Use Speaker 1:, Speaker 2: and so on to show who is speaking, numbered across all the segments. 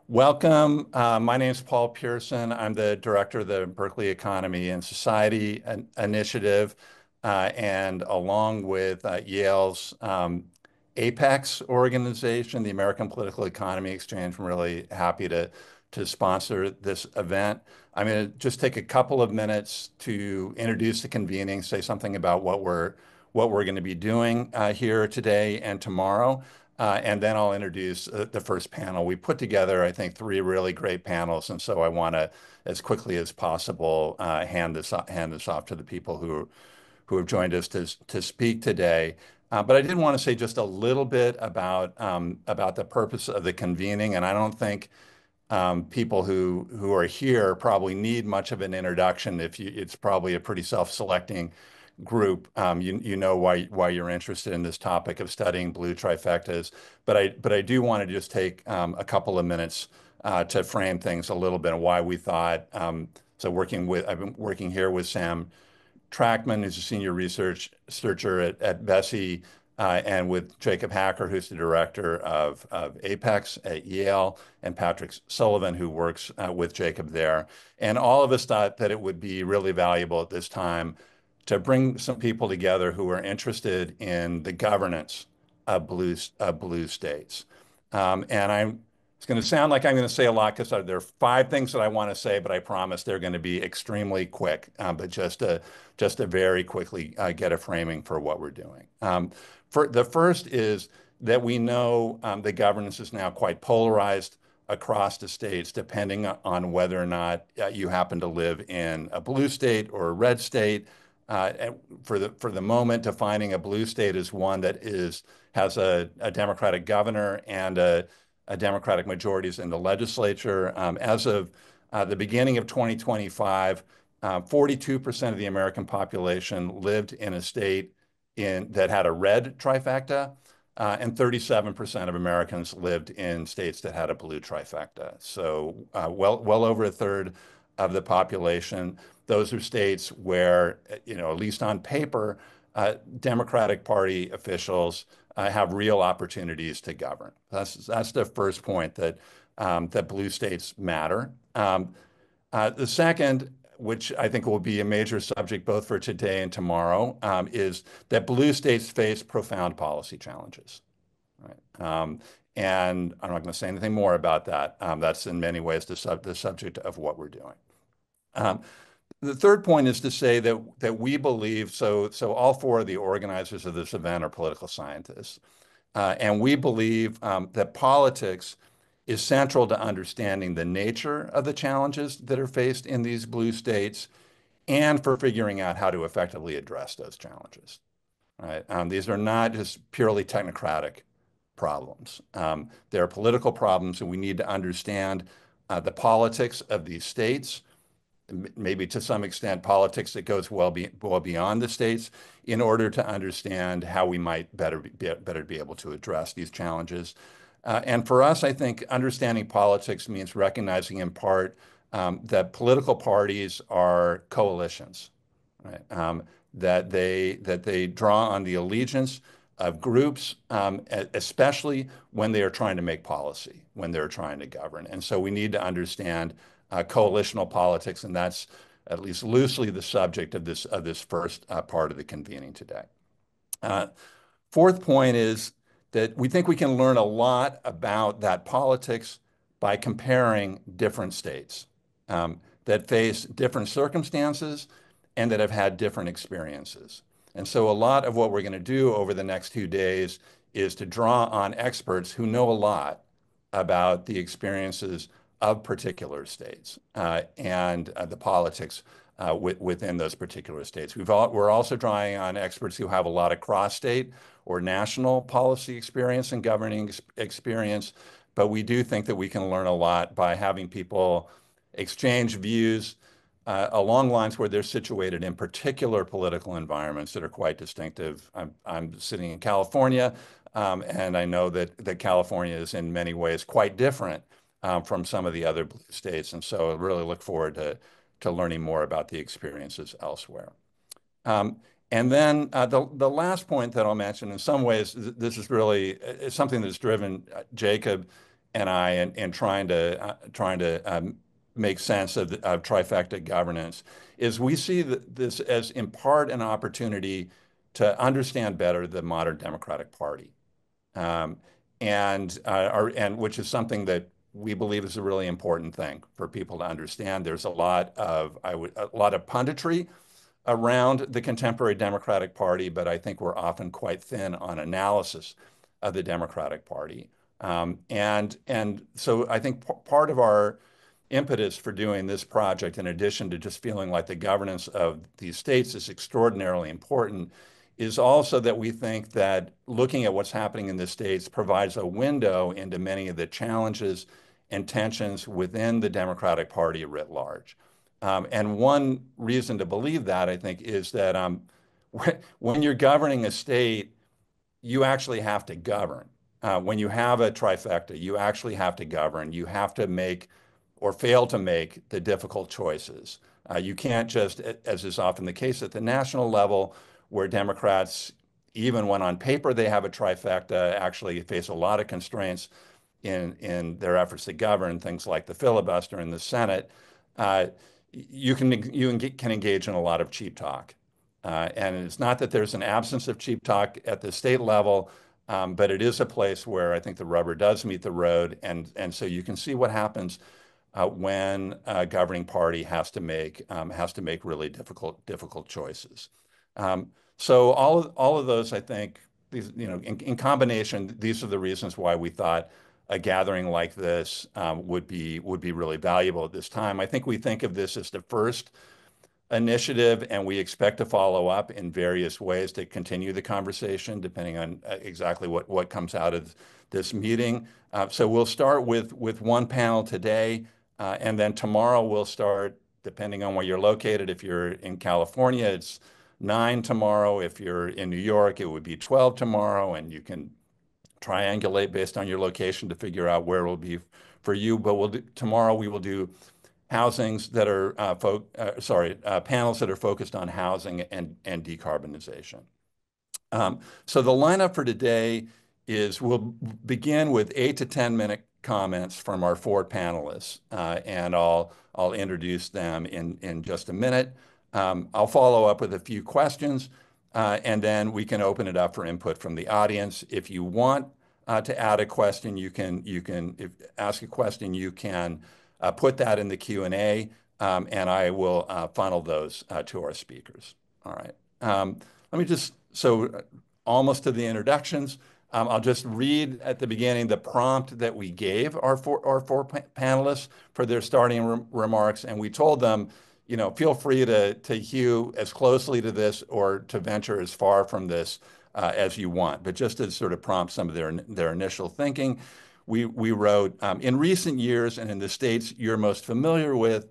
Speaker 1: Welcome. My name is Paul Pearson. I'm the director of the Berkeley Economy and Society Initiative, and along with Yale's APEX organization, the American Political Economy Exchange, I'm really happy to sponsor this event. I'm going to just take a couple of minutes to introduce the convening, say something about what we're going to be doing here today and tomorrow. And then I'll introduce the first panel. We put together, I think, three really great panels, and so I want to, as quickly as possible, hand this off to the people who have joined us to speak today. But I did want to say just a little bit about the purpose of the convening, and I don't think people who are here probably need much of an introduction. It's probably a pretty self-selecting group. You know why you're interested in this topic of studying blue trifectas, but I do want to just take a couple of minutes to frame things a little bit and why we thought. I've been working here with Sam Trackman, who's a senior researcher at Bessie, and with Jacob Hacker, who's the director of APEX at Yale, and Patrick Sullivan, who works with Jacob there. And all of us thought that it would be really valuable at this time to bring some people together who are interested in the governance of blue states. It's going to sound like I'm going to say a lot because there are 5 things that I want to say, but I promise they're going to be extremely quick, but just to very quickly get a framing for what we're doing. The first is that we know the governance is now quite polarized across the states, depending on whether or not you happen to live in a blue state or a red state. For the moment, defining a blue state as one that has a Democratic governor and a Democratic majorities in the legislature. As of the beginning of 2025, 42% of the American population lived in a state that had a red trifecta, and 37% of Americans lived in states that had a blue trifecta. So well over a third of the population. Those are states where, at least on paper, Democratic Party officials have real opportunities to govern. That's the first point, that blue states matter. The second, which I think will be a major subject both for today and tomorrow, is that blue states face profound policy challenges. Right? And I'm not going to say anything more about that. That's in many ways the subject of what we're doing. The third point is to say that we believe, so all 4 of the organizers of this event are political scientists, and we believe that politics is central to understanding the nature of the challenges that are faced in these blue states and for figuring out how to effectively address those challenges. Right? These are not just purely technocratic problems. They're political problems, and we need to understand the politics of these states, maybe to some extent politics that goes well beyond the states, in order to understand how we might better be able to address these challenges. And for us, I think understanding politics means recognizing in part that political parties are coalitions, right? That they draw on the allegiance of groups, especially when they are trying to make policy, when they're trying to govern. And so we need to understand coalitional politics, and that's at least loosely the subject of this first part of the convening today. Fourth point is that we think we can learn a lot about that politics by comparing different states that face different circumstances and that have had different experiences. And so a lot of what we're going to do over the next 2 days is to draw on experts who know a lot about the experiences of particular states and the politics within those particular states. We're also drawing on experts who have a lot of cross-state or national policy experience and governing experience, but we do think that we can learn a lot by having people exchange views along lines where they're situated in particular political environments that are quite distinctive. I'm sitting in California, and I know that California is in many ways quite different from some of the other blue states. And so I really look forward to learning more about the experiences elsewhere. And then the last point that I'll mention, in some ways, this is really something that's driven Jacob and I and trying to make sense of trifecta governance is we see this as in part an opportunity to understand better the modern Democratic Party, um, and which is something that we believe is a really important thing for people to understand. There's a lot of a lot of punditry around the contemporary Democratic Party, but I think we're often quite thin on analysis of the Democratic Party. And so I think part of our impetus for doing this project, in addition to just feeling like the governance of these states is extraordinarily important, is also that we think that looking at what's happening in the states provides a window into many of the challenges and tensions within the Democratic Party writ large. And one reason to believe that, I think, is that when you're governing a state, you actually have to govern. When you have a trifecta, you actually have to govern. You have to make or fail to make the difficult choices. You can't just, as is often the case at the national level, where Democrats, even when on paper they have a trifecta, actually face a lot of constraints in their efforts to govern, things like the filibuster in the Senate. Uh, you can engage in a lot of cheap talk. And it's not that there's an absence of cheap talk at the state level, but it is a place where I think the rubber does meet the road. And so you can see what happens when a governing party has to make really difficult choices. So all of those, I think, these, in combination, these are the reasons why we thought a gathering like this would be really valuable at this time. I think we think of this as the first initiative, and we expect to follow up in various ways to continue the conversation, depending on exactly what comes out of this meeting. So we'll start with one panel today, and then tomorrow we'll start, depending on where you're located. If you're in California, it's 9 tomorrow. If you're in New York, it would be 12 tomorrow, and you can triangulate based on your location to figure out where it will be for you. But tomorrow we will do housings that are panels that are focused on housing and decarbonization. So the lineup for today is we'll begin with 8 to 10 minute comments from our 4 panelists, and I'll introduce them in just a minute. I'll follow up with a few questions, and then we can open it up for input from the audience. If you want to add a question, ask a question, you can put that in the Q&A, and I will funnel those to our speakers. All right. Let me almost to the introductions. I'll just read at the beginning the prompt that we gave our four panelists for their starting remarks, and we told them, feel free to hew as closely to this or to venture as far from this as you want, but just to sort of prompt some of their initial thinking. We wrote, in recent years and in the states you're most familiar with,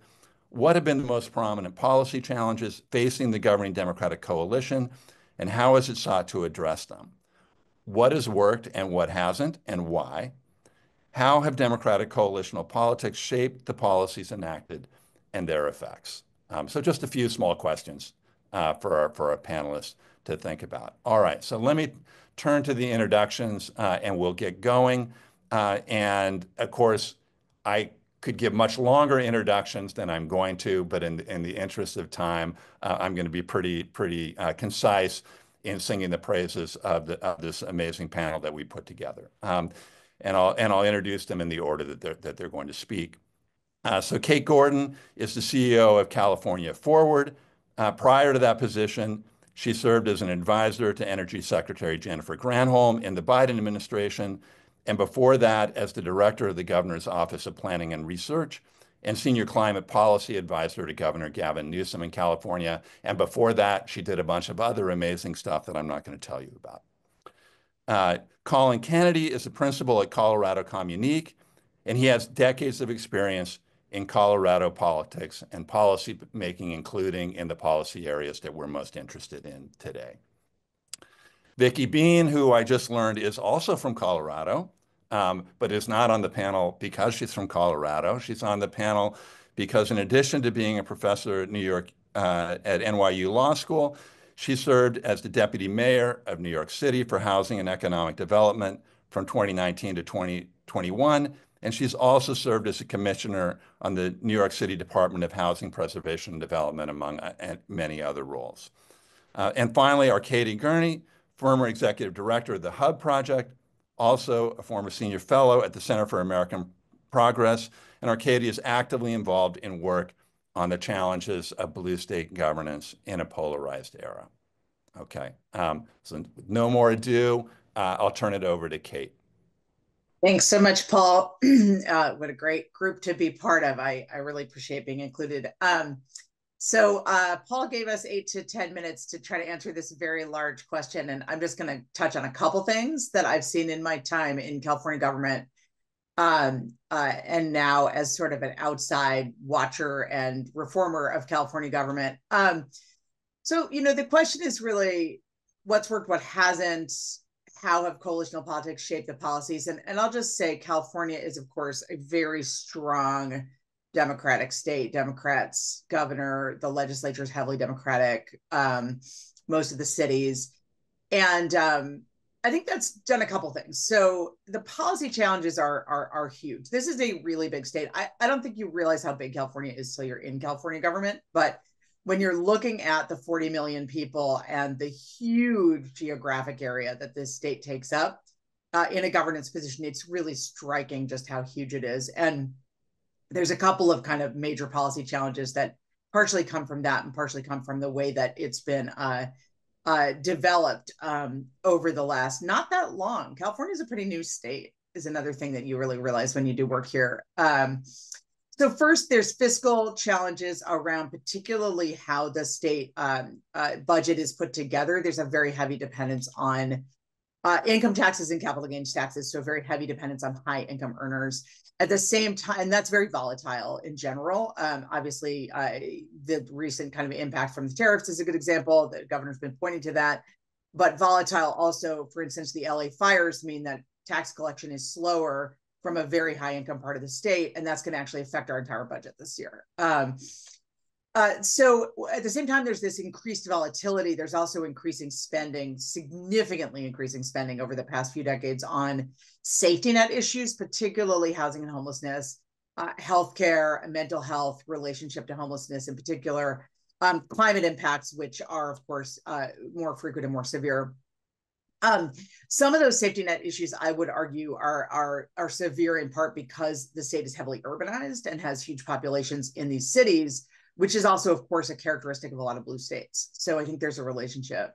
Speaker 1: what have been the most prominent policy challenges facing the governing Democratic coalition, and how has it sought to address them? What has worked and what hasn't, and why? How have Democratic coalitional politics shaped the policies enacted and their effects? So just a few small questions for our panelists to think about. All right, so let me turn to the introductions and we'll get going. And of course, I could give much longer introductions than I'm going to, but in the interest of time, I'm going to be pretty concise in singing the praises of this amazing panel that we put together. And I'll introduce them in the order that they're going to speak. So Kate Gordon is the CEO of California Forward. Prior to that position, she served as an advisor to Energy Secretary Jennifer Granholm in the Biden administration, and before that, as the director of the Governor's Office of Planning and Research and senior climate policy advisor to Governor Gavin Newsom in California. And before that, she did a bunch of other amazing stuff that I'm not going to tell you about. Colin Kennedy is a principal at Colorado Communique, and he has decades of experience in Colorado politics and policy making, including in the policy areas that we're most interested in today. Vicki Bean, who I just learned is also from Colorado, but is not on the panel because she's from Colorado. She's on the panel because in addition to being a professor at at NYU Law School, she served as the deputy mayor of New York City for housing and economic development from 2019 to 2021, And she's also served as a commissioner on the New York City Department of Housing Preservation and Development, among many other roles. And finally, Arcadia Gurney, former executive director of the HUB Project, also a former senior fellow at the Center for American Progress. And Arcadia is actively involved in work on the challenges of blue state governance in a polarized era. Okay, so with no more ado, I'll turn it over to Kate.
Speaker 2: Thanks so much, Paul. What a great group to be part of. I really appreciate being included. So Paul gave us 8 to 10 minutes to try to answer this very large question. And I'm just going to touch on a couple things that I've seen in my time in California government, and now as sort of an outside watcher and reformer of California government. So, the question is really what's worked, what hasn't, how have coalitional politics shaped the policies? And I'll just say California is, of course, a very strong Democratic state. Democrats, governor, the legislature is heavily Democratic, most of the cities. And I think that's done a couple things. So the policy challenges are huge. This is a really big state. I don't think you realize how big California is till you're in California government, but when you're looking at the 40 million people and the huge geographic area that this state takes up in a governance position, it's really striking just how huge it is. And there's a couple of kind of major policy challenges that partially come from that and partially come from the way that it's been developed over the last not that long. California is a pretty new state, is another thing that you really realize when you do work here. So first, there's fiscal challenges around particularly how the state budget is put together. There's a very heavy dependence on income taxes and capital gains taxes, so very heavy dependence on high income earners. At the same time, and that's very volatile in general. Obviously, the recent kind of impact from the tariffs is a good example. The governor's been pointing to that. But volatile also, for instance, the LA fires mean that tax collection is slower from a very high income part of the state, and that's going to actually affect our entire budget this year. So at the same time, there's this increased volatility. There's also increasing spending, significantly increasing spending over the past few decades on safety net issues, particularly housing and homelessness, healthcare, mental health, relationship to homelessness in particular, climate impacts, which are, of course, more frequent and more severe. Some of those safety net issues, I would argue, are severe in part because the state is heavily urbanized and has huge populations in these cities, which is also, of course, a characteristic of a lot of blue states. So I think there's a relationship.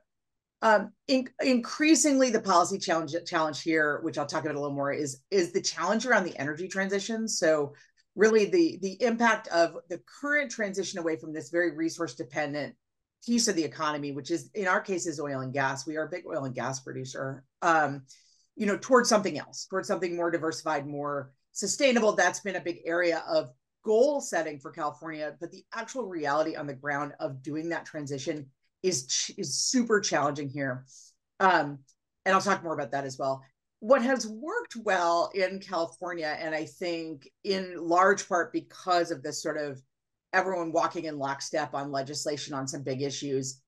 Speaker 2: Increasingly, the policy challenge here, which I'll talk about a little more, is the challenge around the energy transition. So really the impact of the current transition away from this very resource dependent piece of the economy, which is in our case is oil and gas. We are a big oil and gas producer, towards something else, towards something more diversified, more sustainable. That's been a big area of goal setting for California, but the actual reality on the ground of doing that transition is super challenging here. And I'll talk more about that as well. What has worked well in California, and I think in large part because of this sort of everyone walking in lockstep on legislation on some big issues,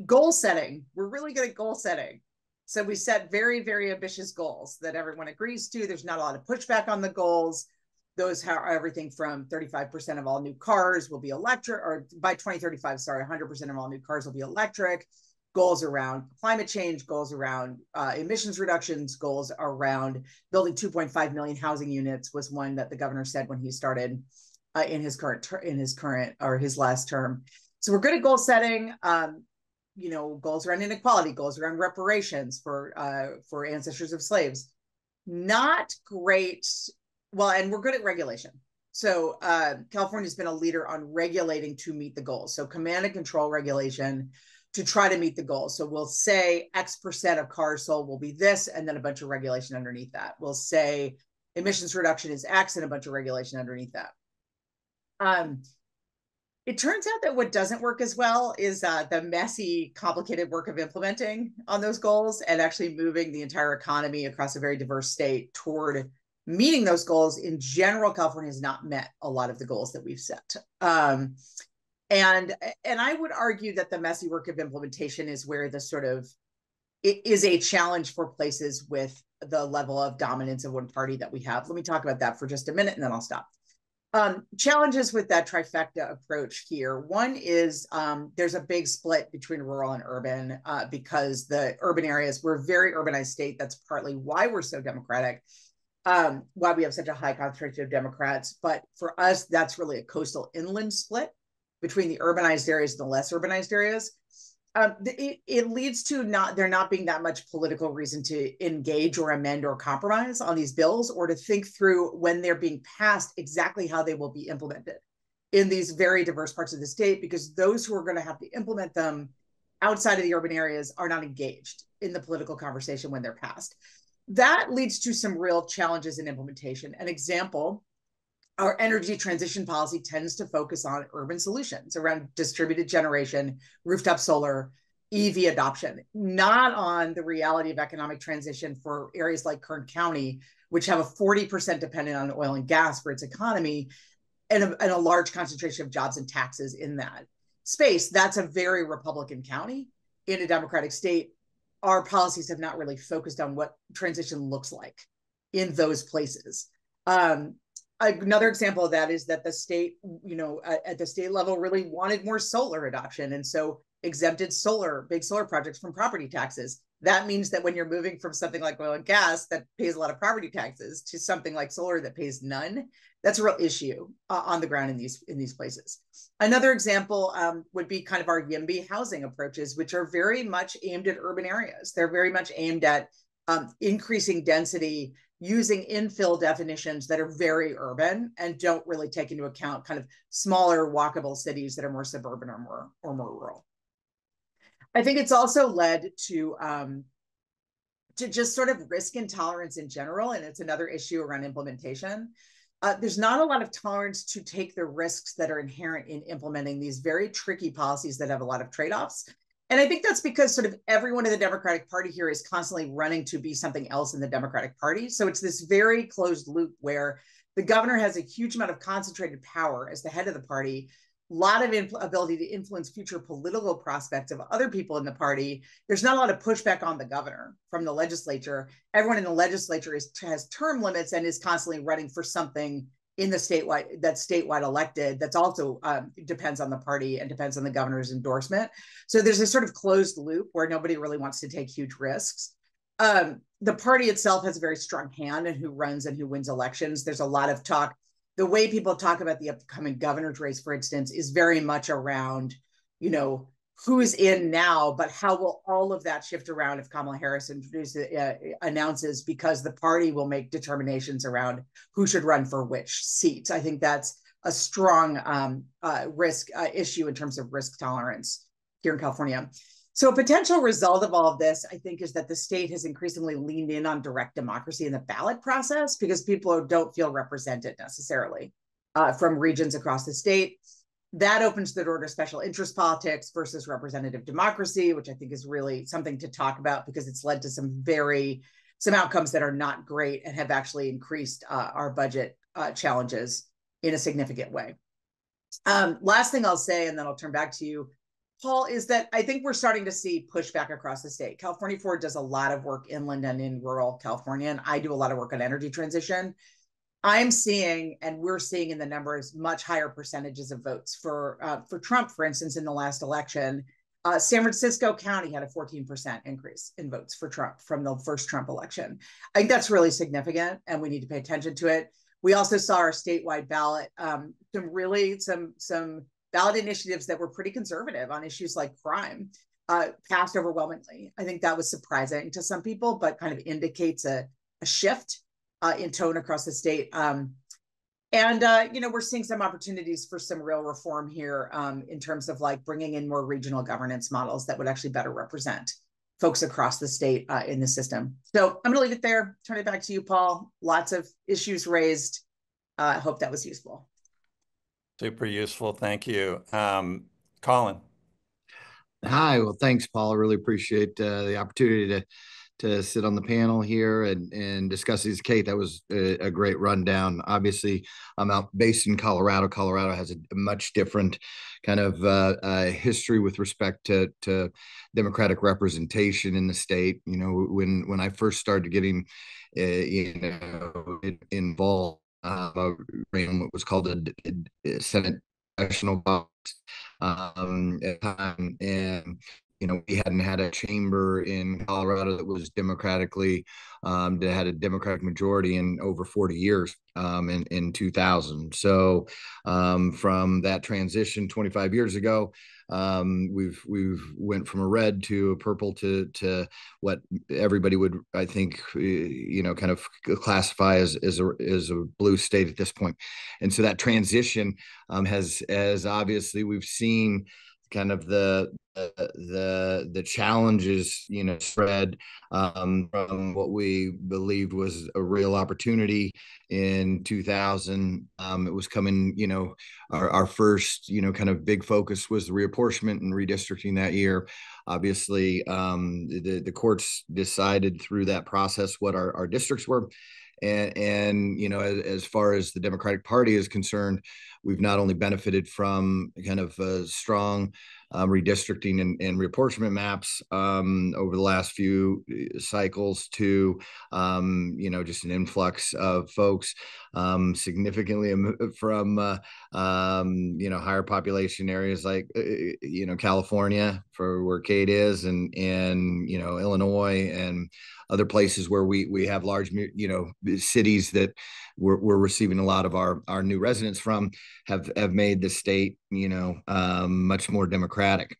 Speaker 2: goal setting. We're really good at goal setting. So we set very, very ambitious goals that everyone agrees to. There's not a lot of pushback on the goals. Those are everything from 35% of all new cars will be electric, or by 2035, 100% of all new cars will be electric. Goals around climate change, goals around emissions reductions, goals around building 2.5 million housing units was one that the governor said when he started in his last term. So we're good at goal setting. Goals around inequality, goals around reparations for ancestors of slaves. Not great. Well, and we're good at regulation. So California's been a leader on regulating to meet the goals. So command and control regulation to try to meet the goals. So we'll say X% of cars sold will be this, and then a bunch of regulation underneath that. We'll say emissions reduction is X and a bunch of regulation underneath that. It turns out that what doesn't work as well is the messy, complicated work of implementing on those goals and actually moving the entire economy across a very diverse state toward meeting those goals. In general, California has not met a lot of the goals that we've set. And I would argue that the messy work of implementation is where the sort of it is a challenge for places with the level of dominance of one party that we have. Let me talk about that for just a minute and then I'll stop. Challenges with that trifecta approach here. One is there's a big split between rural and urban because the urban areas, we're a very urbanized state. That's partly why we're so democratic, why we have such a high concentration of Democrats. But for us, that's really a coastal inland split between the urbanized areas and the less urbanized areas. It leads to there not being that much political reason to engage or amend or compromise on these bills, or to think through when they're being passed exactly how they will be implemented in these very diverse parts of the state, because those who are going to have to implement them outside of the urban areas are not engaged in the political conversation when they're passed. That leads to some real challenges in implementation. An example, our energy transition policy tends to focus on urban solutions around distributed generation, rooftop solar, EV adoption, not on the reality of economic transition for areas like Kern County, which have a 40% dependent on oil and gas for its economy, and a large concentration of jobs and taxes in that space. That's a very Republican county in a Democratic state. Our policies have not really focused on what transition looks like in those places. Another example of that is that the state, at the state level, really wanted more solar adoption, and so exempted big solar projects from property taxes. That means that when you're moving from something like oil and gas that pays a lot of property taxes to something like solar that pays none, that's a real issue on the ground in these places. Another example would be kind of our YIMBY housing approaches, which are very much aimed at urban areas. They're very much aimed at increasing density using infill definitions that are very urban and don't really take into account kind of smaller walkable cities that are more suburban or more rural. I think it's also led to just sort of risk intolerance in general, and it's another issue around implementation. There's not a lot of tolerance to take the risks that are inherent in implementing these very tricky policies that have a lot of trade-offs. And I think that's because sort of everyone in the Democratic Party here is constantly running to be something else in the Democratic Party. So it's this very closed loop where the governor has a huge amount of concentrated power as the head of the party, a lot of ability to influence future political prospects of other people in the party. There's not a lot of pushback on the governor from the legislature. Everyone in the legislature has term limits and is constantly running for something in the statewide elected that's also depends on the party and depends on the governor's endorsement. So there's a sort of closed loop where nobody really wants to take huge risks. The party itself has a very strong hand in who runs and who wins elections. There's a lot of talk. The way people talk about the upcoming governor's race, for instance, is very much around, who's in now, but how will all of that shift around if Kamala Harris announces, because the party will make determinations around who should run for which seats. I think that's a strong risk issue in terms of risk tolerance here in California. So a potential result of all of this, I think, is that the state has increasingly leaned in on direct democracy in the ballot process because people don't feel represented necessarily from regions across the state. That opens the door to special interest politics versus representative democracy, which I think is really something to talk about because it's led to some outcomes that are not great and have actually increased our budget challenges in a significant way. Last thing I'll say, and then I'll turn back to you, Paul, is that I think we're starting to see pushback across the state. California Forward does a lot of work inland and in rural California, and I do a lot of work on energy transition. I'm seeing, and we're seeing in the numbers, much higher percentages of votes for Trump, for instance, in the last election. San Francisco County had a 14% increase in votes for Trump from the first Trump election. I think that's really significant, and we need to pay attention to it. We also saw our statewide ballot, some ballot initiatives that were pretty conservative on issues like crime passed overwhelmingly. I think that was surprising to some people, but kind of indicates a shift in tone across the state. We're seeing some opportunities for some real reform here in terms of like bringing in more regional governance models that would actually better represent folks across the state in the system. So I'm going to leave it there. Turn it back to you, Paul. Lots of issues raised. I hope that was useful.
Speaker 1: Super useful. Thank you. Colin.
Speaker 3: Hi. Well, thanks, Paul. I really appreciate the opportunity to sit on the panel here and discuss these. Kate, that was a great rundown. Obviously, I'm out based in Colorado. Colorado has a much different kind of history with respect to Democratic representation in the state. You know, when I first started getting involved, ran what was called a Senate congressional box at the time, and we hadn't had a chamber in Colorado that was democratically that had a Democratic majority in over 40 years in 2000. So from that transition 25 years ago, we've went from a red to a purple to what everybody would, I think, kind of classify as a blue state at this point. And so that transition has, as obviously we've seen kind of the challenges spread from what we believed was a real opportunity in 2000. It was coming, our first kind of big focus was the reapportionment and redistricting that year. Obviously, the courts decided through that process what our districts were. And as far as the Democratic Party is concerned, we've not only benefited from kind of strong redistricting and reapportionment maps over the last few cycles to just an influx of folks significantly from higher population areas like California, for where Kate is, and Illinois and other places where we have large cities that we're receiving a lot of our new residents from, have made the state much more democratic.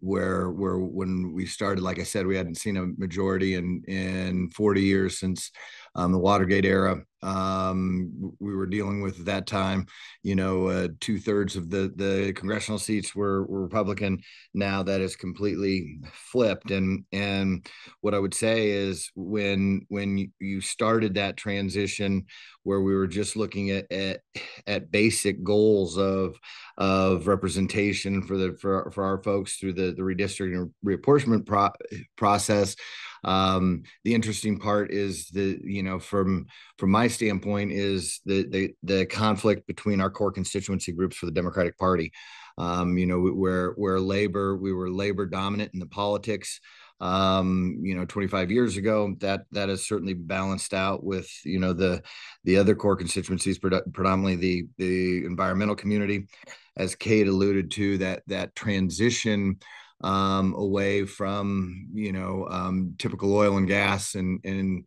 Speaker 3: Where when we started, like I said, we hadn't seen a majority in 40 years since the Watergate era. We were dealing with at that time, 2/3 of the congressional seats were Republican. Now that is completely flipped. And what I would say is when you started that transition, where we were just looking at basic goals of representation for our folks through the redistricting and reapportionment process. The interesting part is from my standpoint is the conflict between our core constituency groups for the Democratic Party. Where we were labor dominant in the politics 25 years ago. That has certainly balanced out with the other core constituencies, predominantly the environmental community, as Kate alluded to. That transition away from typical oil and gas and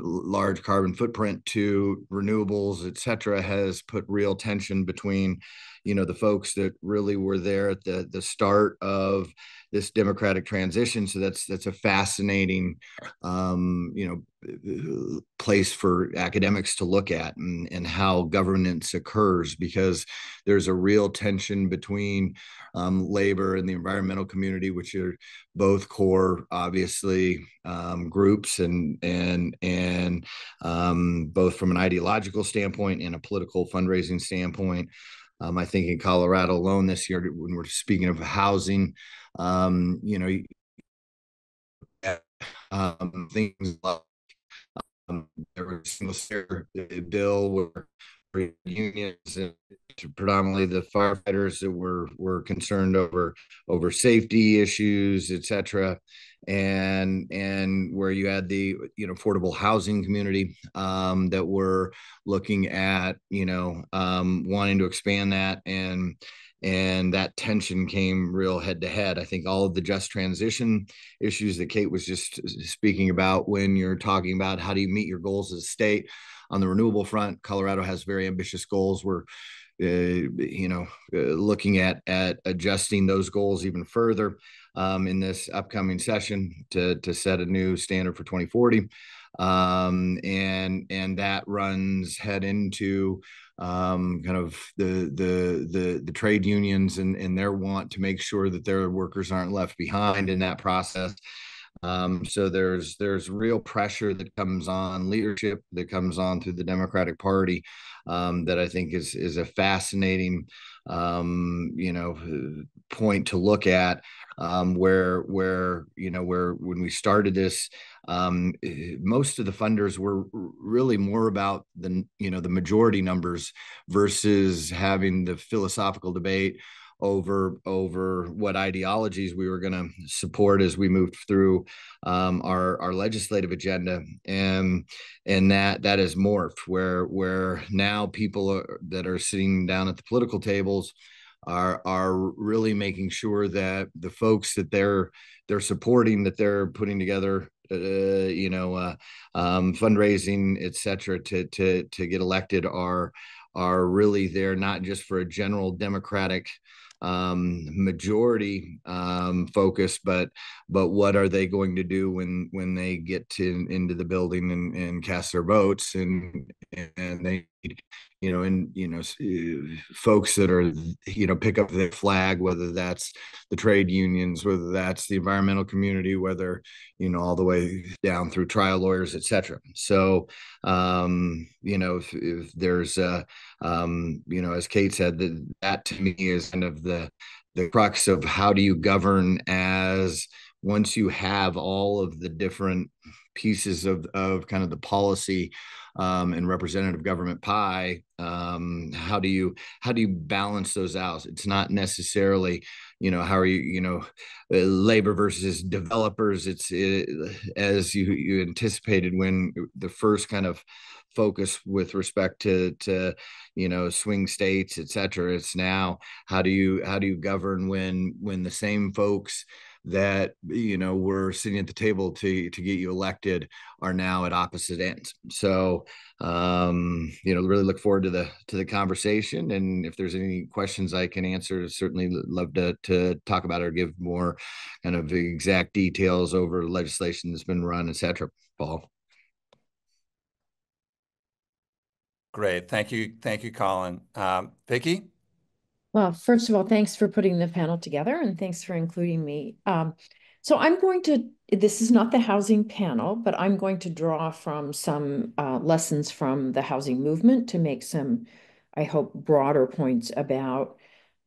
Speaker 3: large carbon footprint to renewables, et cetera, has put real tension between the folks that really were there at the start of this democratic transition. So that's a fascinating place for academics to look at, and how governance occurs, because there's a real tension between labor and the environmental community, which are both core, obviously, groups, and both from an ideological standpoint and a political fundraising standpoint. I think in Colorado alone this year, when we're speaking of housing, things like there was a single bill where unions and predominantly the firefighters that were concerned over safety issues, et cetera, and where you had the affordable housing community that were looking at wanting to expand that, and that tension came real head to head. I think all of the just transition issues that Kate was just speaking about, when you're talking about how do you meet your goals as a state on the renewable front, Colorado has very ambitious goals. We're looking at adjusting those goals even further in this upcoming session to set a new standard for 2040. And that runs head into kind of the trade unions and their want to make sure that their workers aren't left behind in that process. So there's real pressure that comes on leadership, that comes on through the Democratic Party, that I think is a fascinating point to look at, where when we started this, most of the funders were really more about the majority numbers versus having the philosophical debate over what ideologies we were going to support as we moved through our legislative agenda, and that has morphed where now people that are sitting down at the political tables are really making sure that the folks that they're supporting, that they're putting together fundraising, et cetera, to get elected, are really there not just for a general Democratic majority focus, but what are they going to do when they get into the building and cast their votes, and they folks that are pick up the flag, whether that's the trade unions, whether that's the environmental community, whether all the way down through trial lawyers, etc. So if there's as Kate said, that to me is kind of the crux of how do you govern, as once you have all of the different pieces of kind of the policy and representative government pie. How do you balance those out? It's not necessarily how are you labor versus developers. As you anticipated when the first kind of focus with respect to swing states, et cetera. It's now how do you govern when the same folks that were sitting at the table to get you elected are now at opposite ends. So really look forward to the conversation, and if there's any questions I can answer, certainly love to talk about it or give more kind of exact details over legislation that's been run, et cetera. Paul.
Speaker 1: Great. Thank you, Colin. Vicki?
Speaker 4: Well, first of all, thanks for putting the panel together, and thanks for including me. So this is not the housing panel, but I'm going to draw from some lessons from the housing movement to make some, I hope, broader points about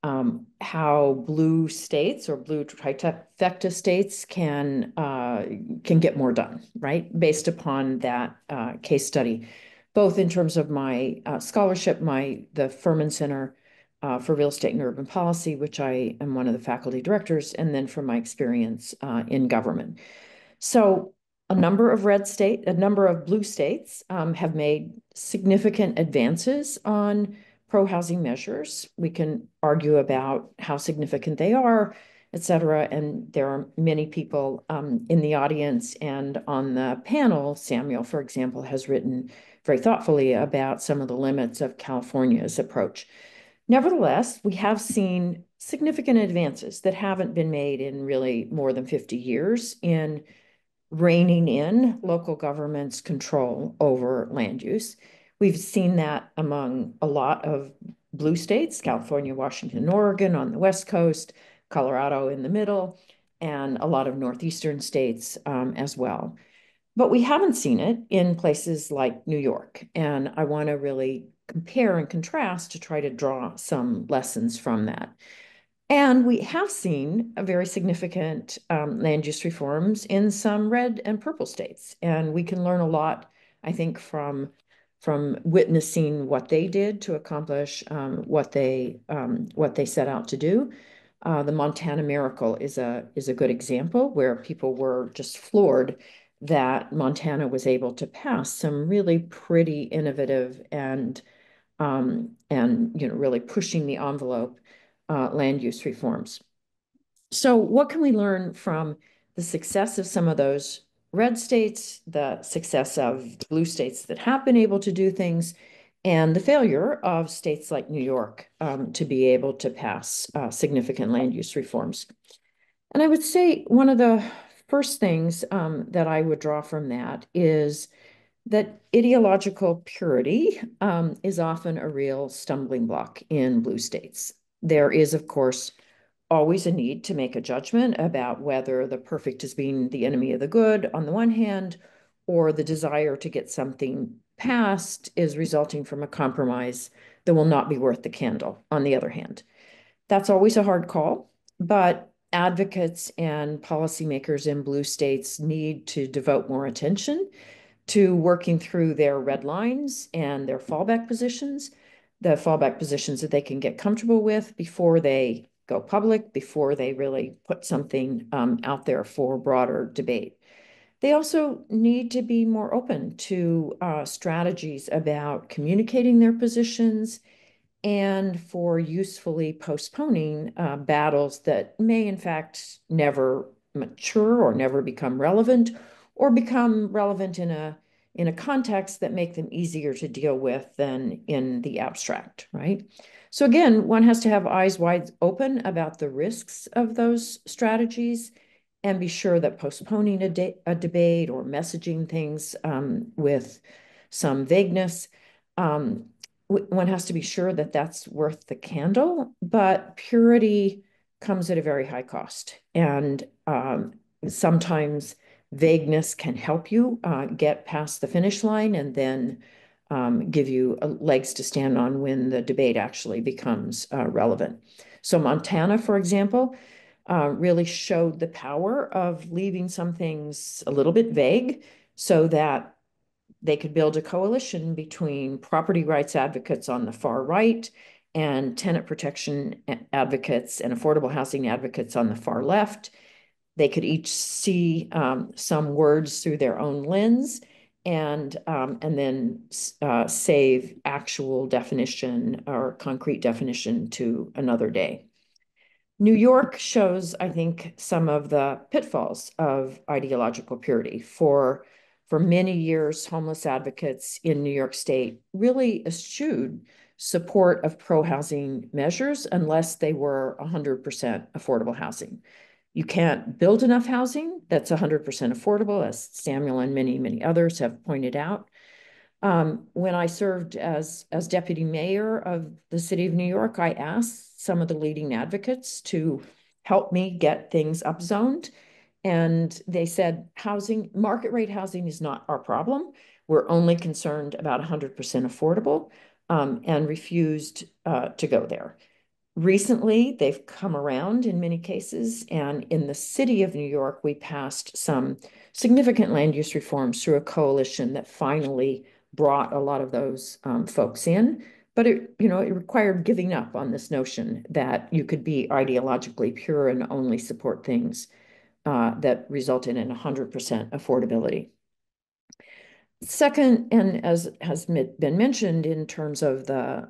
Speaker 4: how blue states or blue trifecta states can get more done, right? Based upon that case study, both in terms of my scholarship, the Furman Center for Real Estate and Urban Policy, which I am one of the faculty directors, and then from my experience in government. So a number of blue states have made significant advances on pro-housing measures. We can argue about how significant they are, et cetera. And there are many people in the audience and on the panel. Samuel, for example, has written very thoughtfully about some of the limits of California's approach. Nevertheless, we have seen significant advances that haven't been made in really more than 50 years in reining in local government's control over land use. We've seen that among a lot of blue states, California, Washington, Oregon on the West Coast, Colorado in the middle, and a lot of northeastern states as well. But we haven't seen it in places like New York. And I want to really compare and contrast to try to draw some lessons from that. And we have seen a very significant land use reforms in some red and purple states. And we can learn a lot, I think, from witnessing what they did to accomplish what they set out to do. The Montana Miracle is a good example where people were just floored that Montana was able to pass some really pretty innovative and really pushing the envelope land use reforms. So what can we learn from the success of some of those red states, the success of the blue states that have been able to do things, and the failure of states like New York to be able to pass significant land use reforms? And I would say one of the first things that I would draw from that is that ideological purity is often a real stumbling block in blue states. There is, of course, always a need to make a judgment about whether the perfect is being the enemy of the good on the one hand, or the desire to get something passed is resulting from a compromise that will not be worth the candle on the other hand. That's always a hard call, but advocates and policymakers in blue states need to devote more attention to working through their red lines and their fallback positions, the fallback positions that they can get comfortable with before they go public, before they really put something out there for broader debate. They also need to be more open to strategies about communicating their positions and for usefully postponing battles that may in fact never mature or never become relevant, or become relevant in a context that make them easier to deal with than in the abstract, right? So again, one has to have eyes wide open about the risks of those strategies and be sure that postponing a debate or messaging things with some vagueness, one has to be sure that that's worth the candle, but purity comes at a very high cost. And sometimes vagueness can help you get past the finish line and then give you legs to stand on when the debate actually becomes relevant. So Montana, for example, really showed the power of leaving some things a little bit vague so that they could build a coalition between property rights advocates on the far right and tenant protection advocates and affordable housing advocates on the far left. They could each see some words through their own lens and then save actual definition or concrete definition to another day. New York shows, I think, some of the pitfalls of ideological purity. For many years, homeless advocates in New York State really eschewed support of pro-housing measures unless they were 100% affordable housing. You can't build enough housing that's 100% affordable, as Samuel and many, many others have pointed out. When I served as deputy mayor of the city of New York, I asked some of the leading advocates to help me get things upzoned. And they said, market rate housing is not our problem. We're only concerned about 100% affordable, and refused to go there. Recently, they've come around in many cases, and in the city of New York, we passed some significant land use reforms through a coalition that finally brought a lot of those folks in. But it required giving up on this notion that you could be ideologically pure and only support things that resulted in 100% affordability. Second, and as has been mentioned in terms of the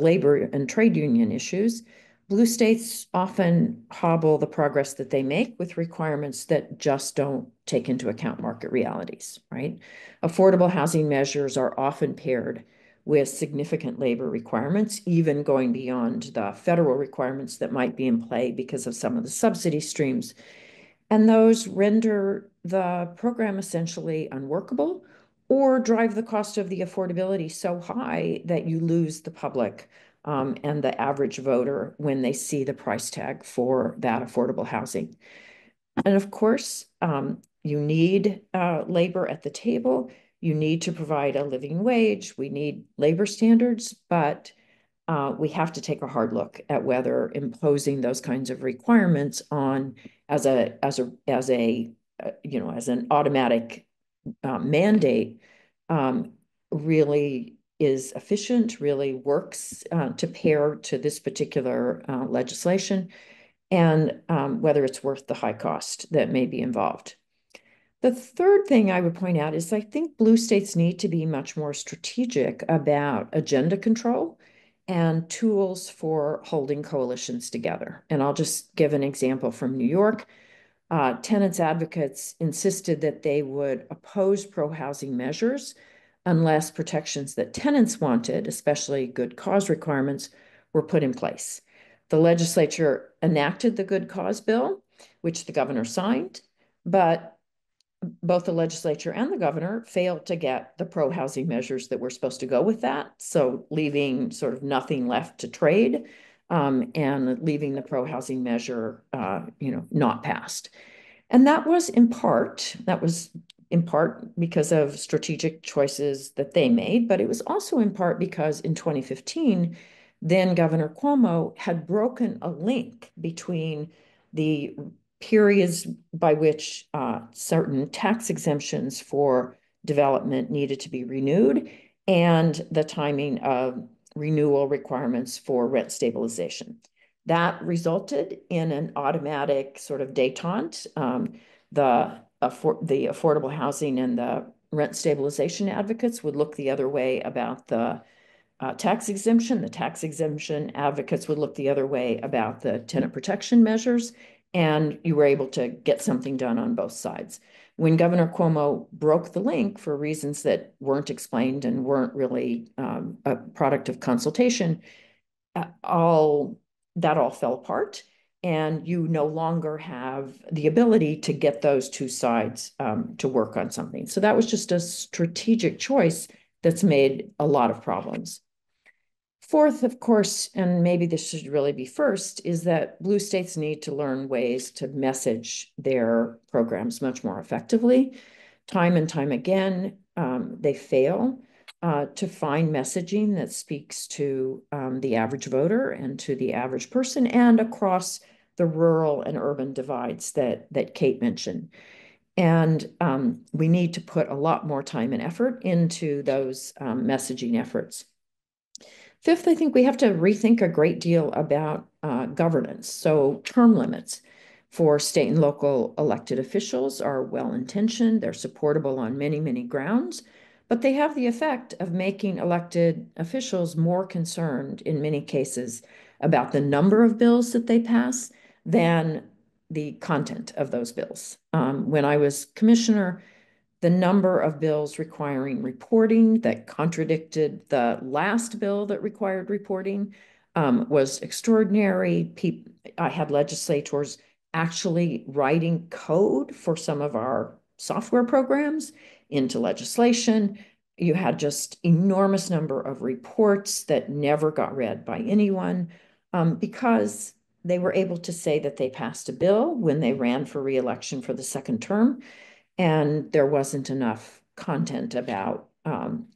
Speaker 4: labor and trade union issues, blue states often hobble the progress that they make with requirements that just don't take into account market realities, right? Affordable housing measures are often paired with significant labor requirements, even going beyond the federal requirements that might be in play because of some of the subsidy streams. And those render the program essentially unworkable or drive the cost of the affordability so high that you lose the public and the average voter when they see the price tag for that affordable housing. And of course, you need labor at the table. You need to provide a living wage. We need labor standards, but we have to take a hard look at whether imposing those kinds of requirements on as an automatic mandate really is efficient, really works to pair to this particular legislation, and whether it's worth the high cost that may be involved. The third thing I would point out is I think blue states need to be much more strategic about agenda control and tools for holding coalitions together. And I'll just give an example from New York. Tenants advocates insisted that they would oppose pro-housing measures unless protections that tenants wanted, especially good cause requirements, were put in place. The legislature enacted the good cause bill, which the governor signed, but both the legislature and the governor failed to get the pro-housing measures that were supposed to go with that. So leaving sort of nothing left to trade and leaving the pro-housing measure, not passed. And that was in part because of strategic choices that they made, but it was also in part because in 2015, then Governor Cuomo had broken a link between the periods by which certain tax exemptions for development needed to be renewed and the timing of renewal requirements for rent stabilization. That resulted in an automatic sort of detente. The affordable housing and the rent stabilization advocates would look the other way about the tax exemption. The tax exemption advocates would look the other way about the tenant protection measures, and you were able to get something done on both sides. When Governor Cuomo broke the link for reasons that weren't explained and weren't really a product of consultation, all fell apart, and you no longer have the ability to get those two sides to work on something. So that was just a strategic choice that's made a lot of problems. Fourth, of course, and maybe this should really be first, is that blue states need to learn ways to message their programs much more effectively. Time and time again, they fail to find messaging that speaks to the average voter and to the average person and across the rural and urban divides that Kate mentioned. And we need to put a lot more time and effort into those messaging efforts. Fifth, I think we have to rethink a great deal about governance. So term limits for state and local elected officials are well-intentioned. They're supportable on many, many grounds, but they have the effect of making elected officials more concerned in many cases about the number of bills that they pass than the content of those bills. When I was commissioner, the number of bills requiring reporting that contradicted the last bill that required reporting was extraordinary. I had legislators actually writing code for some of our software programs into legislation. You had just enormous number of reports that never got read by anyone because they were able to say that they passed a bill when they ran for re-election for the second term, and there wasn't enough content about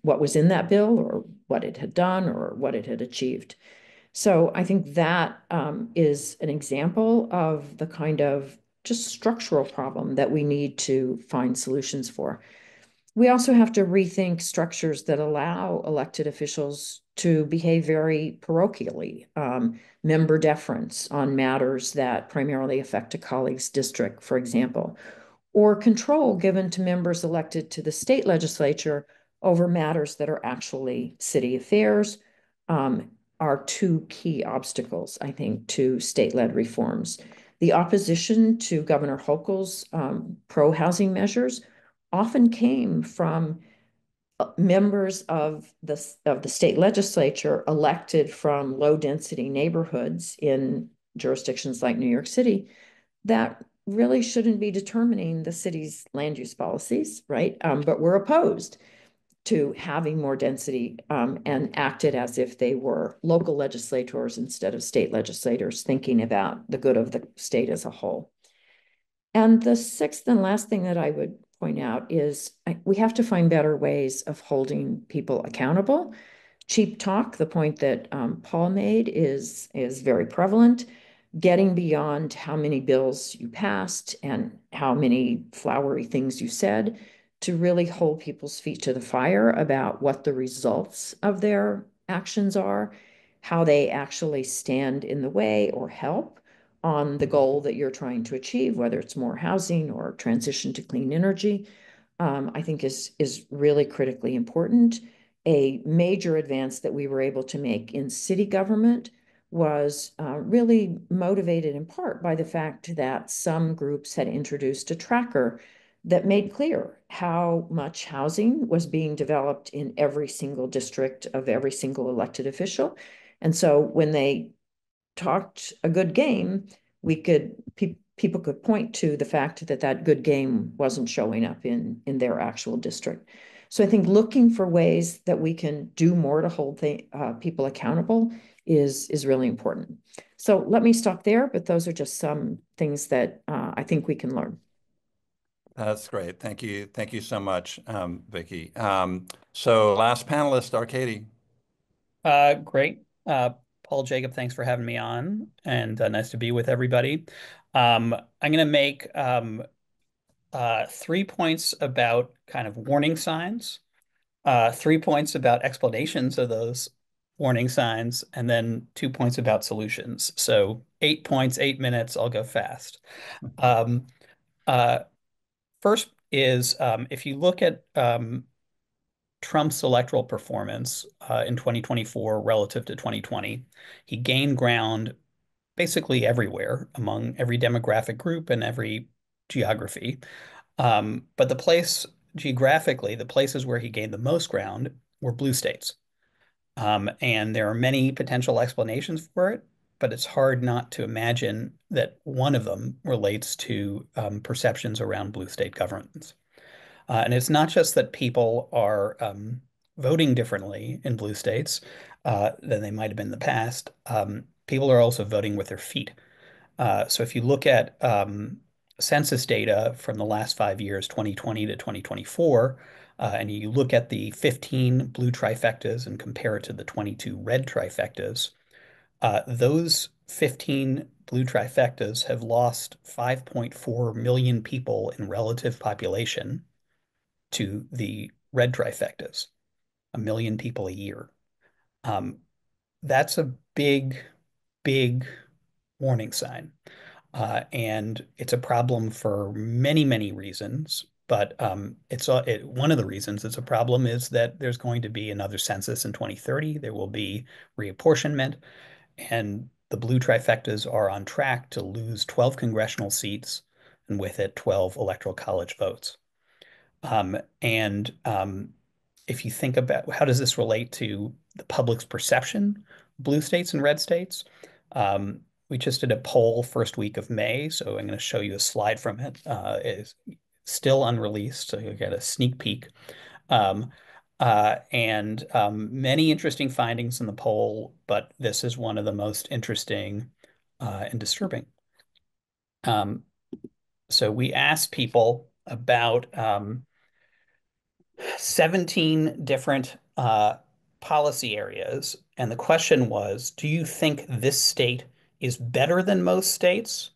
Speaker 4: what was in that bill or what it had done or what it had achieved. So I think that is an example of the kind of just structural problem that we need to find solutions for. We also have to rethink structures that allow elected officials to behave very parochially, member deference on matters that primarily affect a colleague's district, for example, or control given to members elected to the state legislature over matters that are actually city affairs, are two key obstacles, I think, to state-led reforms. The opposition to Governor Hochul's pro-housing measures often came from members of the state legislature elected from low-density neighborhoods in jurisdictions like New York City that really shouldn't be determining the city's land use policies, right? But we're opposed to having more density and acted as if they were local legislators instead of state legislators thinking about the good of the state as a whole. And the sixth and last thing that I would point out is we have to find better ways of holding people accountable. Cheap talk, the point that Paul made, is very prevalent. Getting beyond how many bills you passed and how many flowery things you said to really hold people's feet to the fire about what the results of their actions are, how they actually stand in the way or help on the goal that you're trying to achieve, whether it's more housing or transition to clean energy, I think is really critically important. A major advance that we were able to make in city government was really motivated in part by the fact that some groups had introduced a tracker that made clear how much housing was being developed in every single district of every single elected official. And so when they talked a good game, people could point to the fact that that good game wasn't showing up in their actual district. So I think looking for ways that we can do more to hold people accountable is really important. So let me stop there, but those are just some things that I think we can learn.
Speaker 1: That's great. Thank you. Thank you so much, Vicki. So last panelist, Arcady.
Speaker 5: Great. Paul, Jacob, thanks for having me on, and nice to be with everybody. I'm going to make 3 points about kind of warning signs, 3 points about explanations of those warning signs, and then 2 points about solutions. So 8 points, 8 minutes, I'll go fast. Um, uh, First is if you look at Trump's electoral performance in 2024 relative to 2020, he gained ground basically everywhere among every demographic group and every geography. But geographically, the places where he gained the most ground were blue states. And there are many potential explanations for it, but it's hard not to imagine that one of them relates to perceptions around blue state governance. And it's not just that people are voting differently in blue states than they might have been in the past. People are also voting with their feet. So if you look at census data from the last 5 years, 2020 to 2024, and you look at the 15 blue trifectas and compare it to the 22 red trifectas, those 15 blue trifectas have lost 5.4 million people in relative population to the red trifectas, a million people a year. That's a big, big warning sign. And it's a problem for many, many reasons. But one of the reasons it's a problem is that there's going to be another census in 2030. There will be reapportionment, and the blue trifectas are on track to lose 12 congressional seats and with it 12 electoral college votes. And if you think about how does this relate to the public's perception, blue states and red states, we just did a poll first week of May, so I'm going to show you a slide from it. It's still unreleased, so you'll get a sneak peek. And many interesting findings in the poll, but this is one of the most interesting and disturbing. So we asked people about 17 different policy areas. And the question was, do you think this state is better than most states,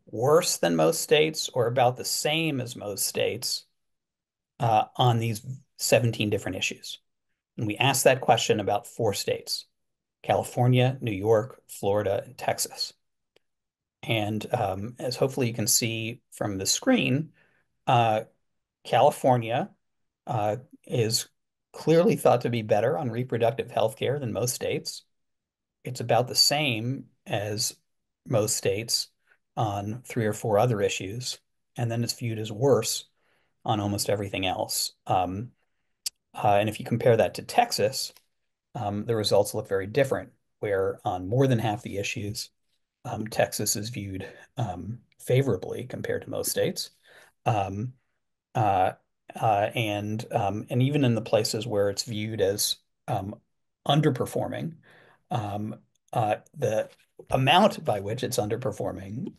Speaker 5: worse than most states, or about the same as most states on these 17 different issues? And we asked that question about 4 states, California, New York, Florida, and Texas. And as hopefully you can see from the screen, California is clearly thought to be better on reproductive health care than most states. It's about the same as most states on 3 or 4 other issues, and then it's viewed as worse on almost everything else. And if you compare that to Texas, the results look very different, where on more than half the issues, Texas is viewed favorably compared to most states. Um, uh, and even in the places where it's viewed as underperforming, the amount by which it's underperforming,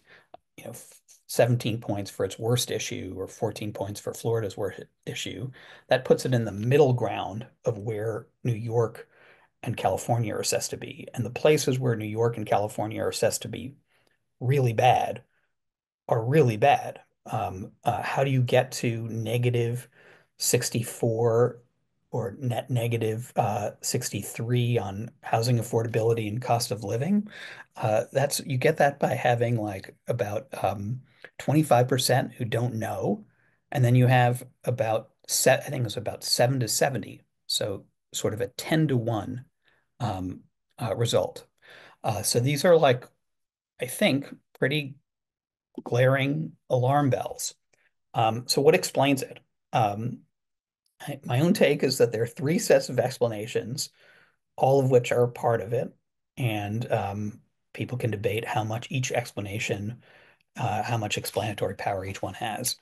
Speaker 5: 17 points for its worst issue or 14 points for Florida's worst issue, that puts it in the middle ground of where New York and California are assessed to be. And the places where New York and California are assessed to be really bad are really bad. How do you get to negative 64 or net negative 63 on housing affordability and cost of living? You get that by having like about 25% who don't know, and then you have about I think it was about 7 to 70, so sort of a 10 to 1 result. So these are like, I think, pretty glaring alarm bells. So what explains it? My own take is that there are 3 sets of explanations, all of which are part of it. And people can debate how much each explanation, how much explanatory power each one has.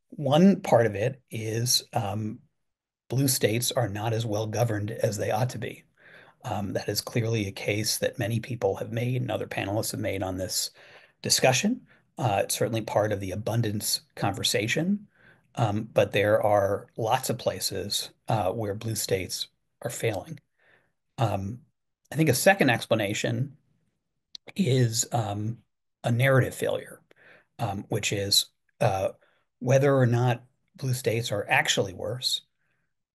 Speaker 5: One part of it is blue states are not as well governed as they ought to be. That is clearly a case that many people have made and other panelists have made on this discussion. It's certainly part of the abundance conversation, but there are lots of places where blue states are failing. I think a second explanation is a narrative failure, which is whether or not blue states are actually worse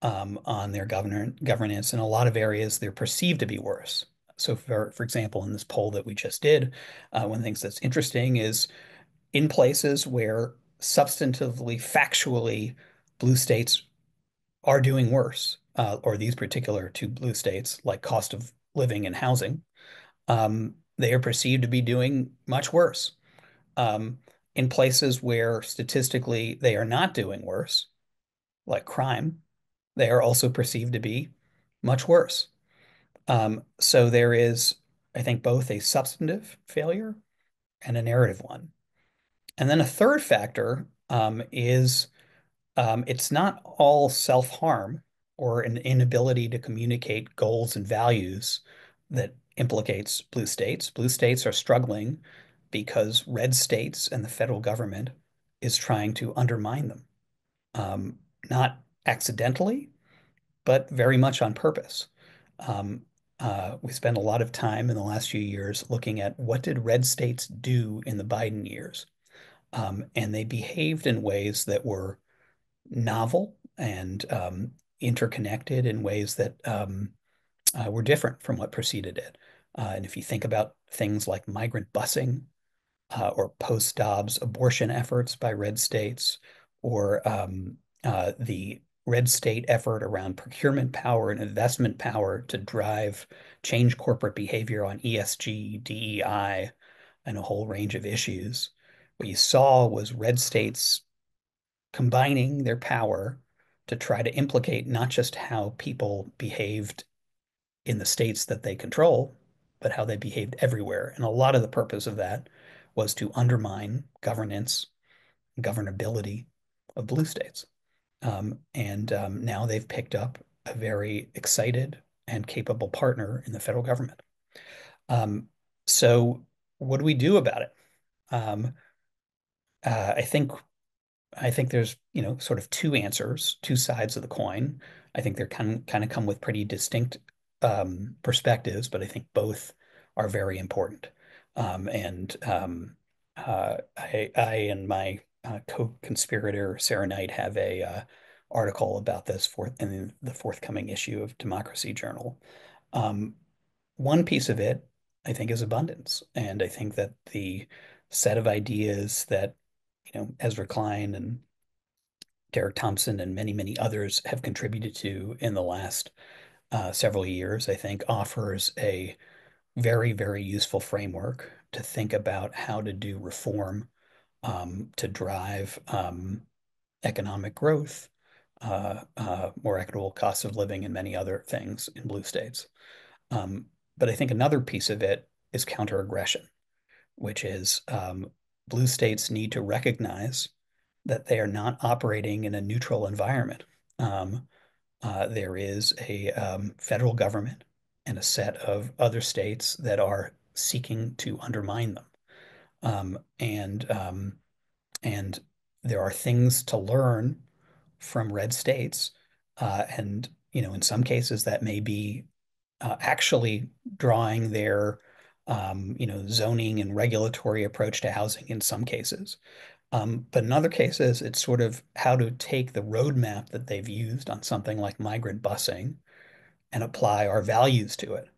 Speaker 5: on their governance. In a lot of areas, they're perceived to be worse. So, for example, in this poll that we just did, one of the things that's interesting is in places where substantively, factually, blue states are doing worse, or these particular two blue states, like cost of living and housing, they are perceived to be doing much worse. In places where statistically they are not doing worse, like crime, they are also perceived to be much worse. So there is, I think, both a substantive failure and a narrative one. And then a third factor is it's not all self-harm or an inability to communicate goals and values that implicates blue states. Blue states are struggling because red states and the federal government is trying to undermine them. Not accidentally, but very much on purpose. Um, we spent a lot of time in the last few years looking at what did red states do in the Biden years. And they behaved in ways that were novel and interconnected in ways that were different from what preceded it. And if you think about things like migrant busing or post-Dobbs abortion efforts by red states, or the red state effort around procurement power and investment power to drive change corporate behavior on ESG, DEI, and a whole range of issues. What you saw was red states combining their power to try to implicate not just how people behaved in the states that they control, but how they behaved everywhere. And a lot of the purpose of that was to undermine governance, governability of blue states. And now they've picked up a very excited and capable partner in the federal government. Um, so what do we do about it? Um, I think there's, sort of two answers, two sides of the coin. I think they're kind of come with pretty distinct perspectives, but I think both are very important. I and my co-conspirator Sarah Knight have a article about this in the forthcoming issue of Democracy Journal. Um, One piece of it, I think, is abundance, and I think that the set of ideas that Ezra Klein and Derek Thompson and many, many others have contributed to in the last several years, I think offers a very, very useful framework to think about how to do reform to drive economic growth, more equitable cost of living, and many other things in blue states. But I think another piece of it is counter-aggression, which is blue states need to recognize that they are not operating in a neutral environment. There is a federal government and a set of other states that are seeking to undermine them. Um, and um, and there are things to learn from red states. And, in some cases that may be actually drawing their, zoning and regulatory approach to housing in some cases. But in other cases, it's sort of how to take the roadmap that they've used on something like migrant busing and apply our values to it.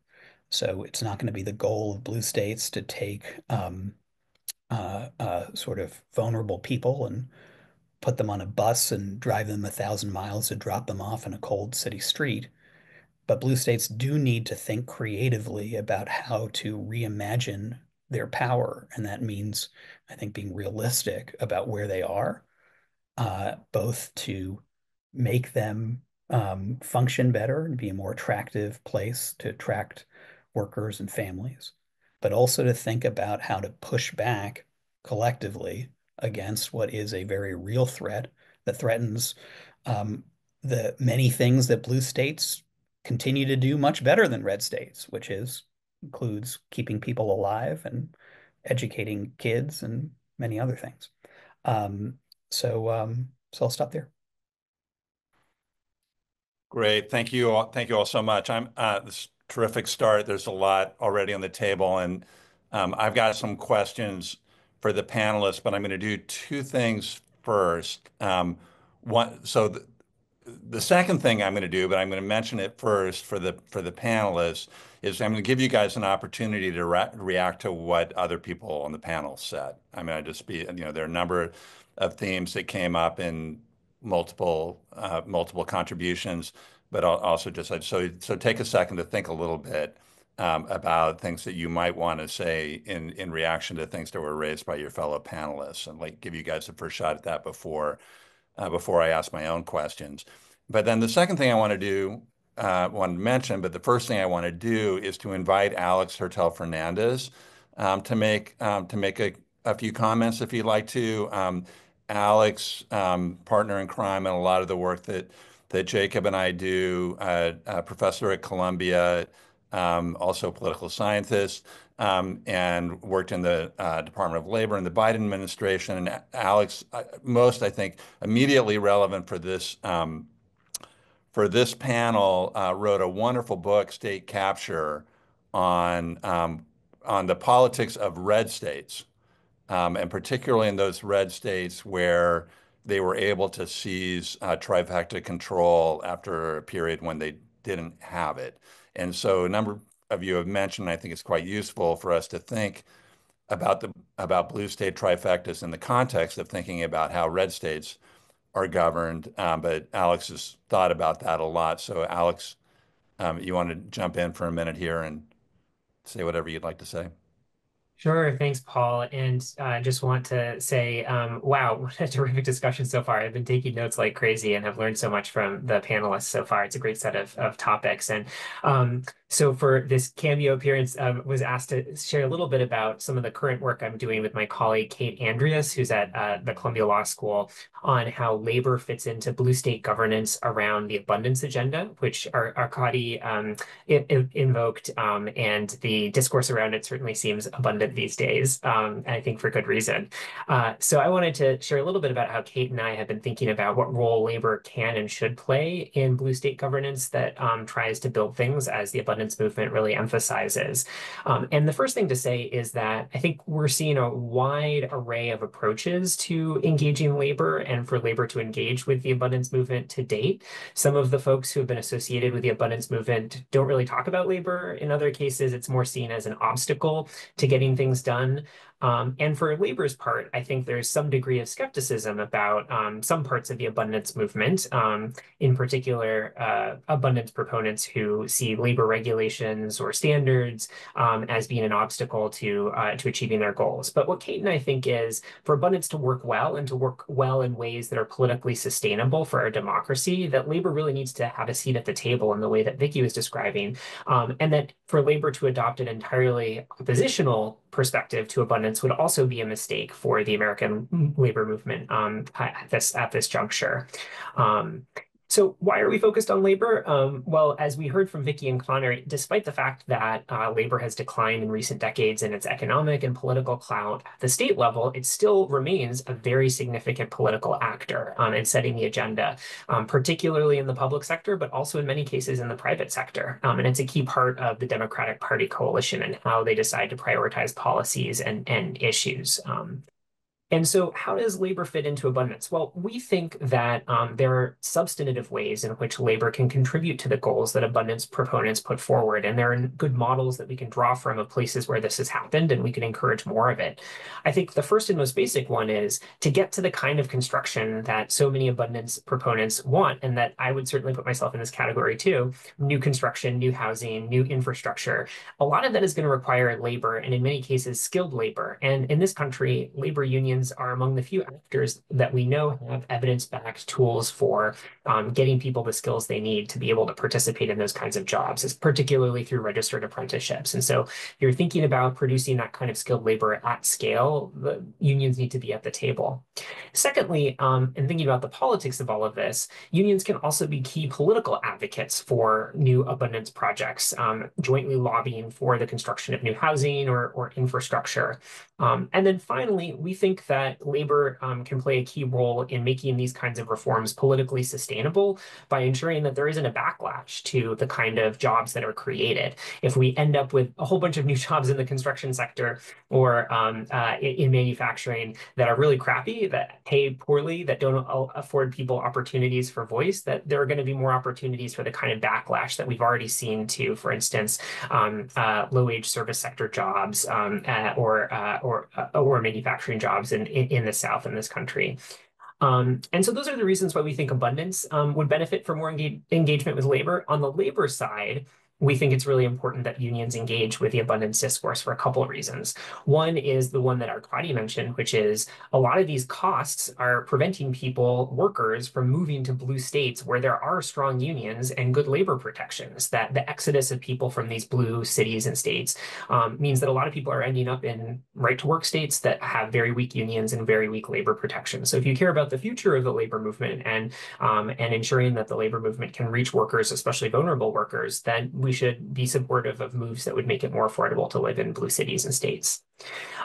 Speaker 5: So it's not going to be the goal of blue states to take sort of vulnerable people and put them on a bus and drive them 1,000 miles to drop them off in a cold city street. But blue states do need to think creatively about how to reimagine their power. And that means, I think, being realistic about where they are, both to make them function better and be a more attractive place to attract workers and families, but also to think about how to push back collectively against what is a very real threat that threatens um, the many things that blue states continue to do much better than red states, which includes keeping people alive and educating kids and many other things. Um, so I'll stop there.
Speaker 1: Great. Thank you all. Thank you all so much. This terrific start. There's a lot already on the table, and I've got some questions for the panelists, but I'm going to do two things first. The second thing I'm going to do, but I'm going to mention it first for the panelists, is I'm going to give you guys an opportunity to react to what other people on the panel said. I mean, there are a number of themes that came up in multiple contributions, but I'll also just so take a second to think a little bit about things that you might want to say in reaction to things that were raised by your fellow panelists, and like give you guys the first shot at that before I ask my own questions. But then the second thing I want to mention, but the first thing I want to do is to invite Alex Hertel-Fernandez to make a few comments if you'd like to. Alex, partner in crime in a lot of the work that Jacob and I do, a professor at Columbia, also a political scientist, and worked in the Department of Labor in the Biden administration. And Alex, I think, immediately relevant for this panel, wrote a wonderful book, State Capture, on the politics of red states, and particularly in those red states where they were able to seize trifecta control after a period when they didn't have it. And so a number of you have mentioned, I think it's quite useful for us to think about blue state trifectas in the context of thinking about how red states are governed. But Alex has thought about that a lot. So Alex, you want to jump in for a minute here and say whatever you'd like to say?
Speaker 6: Sure. Thanks, Paul. And I just want to say, wow, what a terrific discussion so far. I've been taking notes like crazy and have learned so much from the panelists so far. It's a great set of topics. And so for this cameo appearance, was asked to share a little bit about some of the current work I'm doing with my colleague, Kate Andreas, who's at the Columbia Law School, on how labor fits into blue state governance around the abundance agenda, which Arkady invoked, and the discourse around it certainly seems abundant these days, and I think for good reason. So I wanted to share a little bit about how Kate and I have been thinking about what role labor can and should play in blue state governance that tries to build things as the abundance movement really emphasizes. And the first thing to say is that I think we're seeing a wide array of approaches to engaging labor and for labor to engage with the abundance movement to date. Some of the folks who have been associated with the abundance movement don't really talk about labor. In other cases, it's more seen as an obstacle to getting things done. And for labor's part, I think there's some degree of skepticism about some parts of the abundance movement, in particular, abundance proponents who see labor regulations or standards as being an obstacle to achieving their goals. But what Kate and I think is for abundance to work well and to work well in ways that are politically sustainable for our democracy, that labor really needs to have a seat at the table in the way that Vicky was describing, and that for labor to adopt an entirely oppositional perspective to abundance would also be a mistake for the American labor movement at this juncture. So why are we focused on labor? Well, as we heard from Vicky and Connor, despite the fact that labor has declined in recent decades in its economic and political clout at the state level, it still remains a very significant political actor in setting the agenda, particularly in the public sector, but also in many cases in the private sector. And it's a key part of the Democratic Party coalition and how they decide to prioritize policies and issues. And so how does labor fit into abundance? Well, we think that there are substantive ways in which labor can contribute to the goals that abundance proponents put forward. And there are good models that we can draw from of places where this has happened, and we can encourage more of it. I think the first and most basic one is to get to the kind of construction that so many abundance proponents want, and that I would certainly put myself in this category too: new construction, new housing, new infrastructure. A lot of that is going to require labor, and in many cases, skilled labor. And in this country, labor unions unions are among the few actors that we know have evidence-backed tools for getting people the skills they need to be able to participate in those kinds of jobs, particularly through registered apprenticeships. And so if you're thinking about producing that kind of skilled labor at scale, the unions need to be at the table. Secondly, in thinking about the politics of all of this, unions can also be key political advocates for new abundance projects, jointly lobbying for the construction of new housing or infrastructure. And then finally, we think that labor can play a key role in making these kinds of reforms politically sustainable by ensuring that there isn't a backlash to the kind of jobs that are created. If we end up with a whole bunch of new jobs in the construction sector or in manufacturing that are really crappy, that pay poorly, that don't afford people opportunities for voice, that there are going to be more opportunities for the kind of backlash that we've already seen to, for instance, low-wage service sector jobs or manufacturing jobs in the South in this country. And so those are the reasons why we think abundance would benefit from more engagement with labor. On the labor side, we think it's really important that unions engage with the abundance discourse for a couple of reasons. One is the one that Arkady mentioned, which is a lot of these costs are preventing workers from moving to blue states where there are strong unions and good labor protections. That the exodus of people from these blue cities and states means that a lot of people are ending up in right-to-work states that have very weak unions and very weak labor protections. So if you care about the future of the labor movement and ensuring that the labor movement can reach workers, especially vulnerable workers, then we should be supportive of moves that would make it more affordable to live in blue cities and states.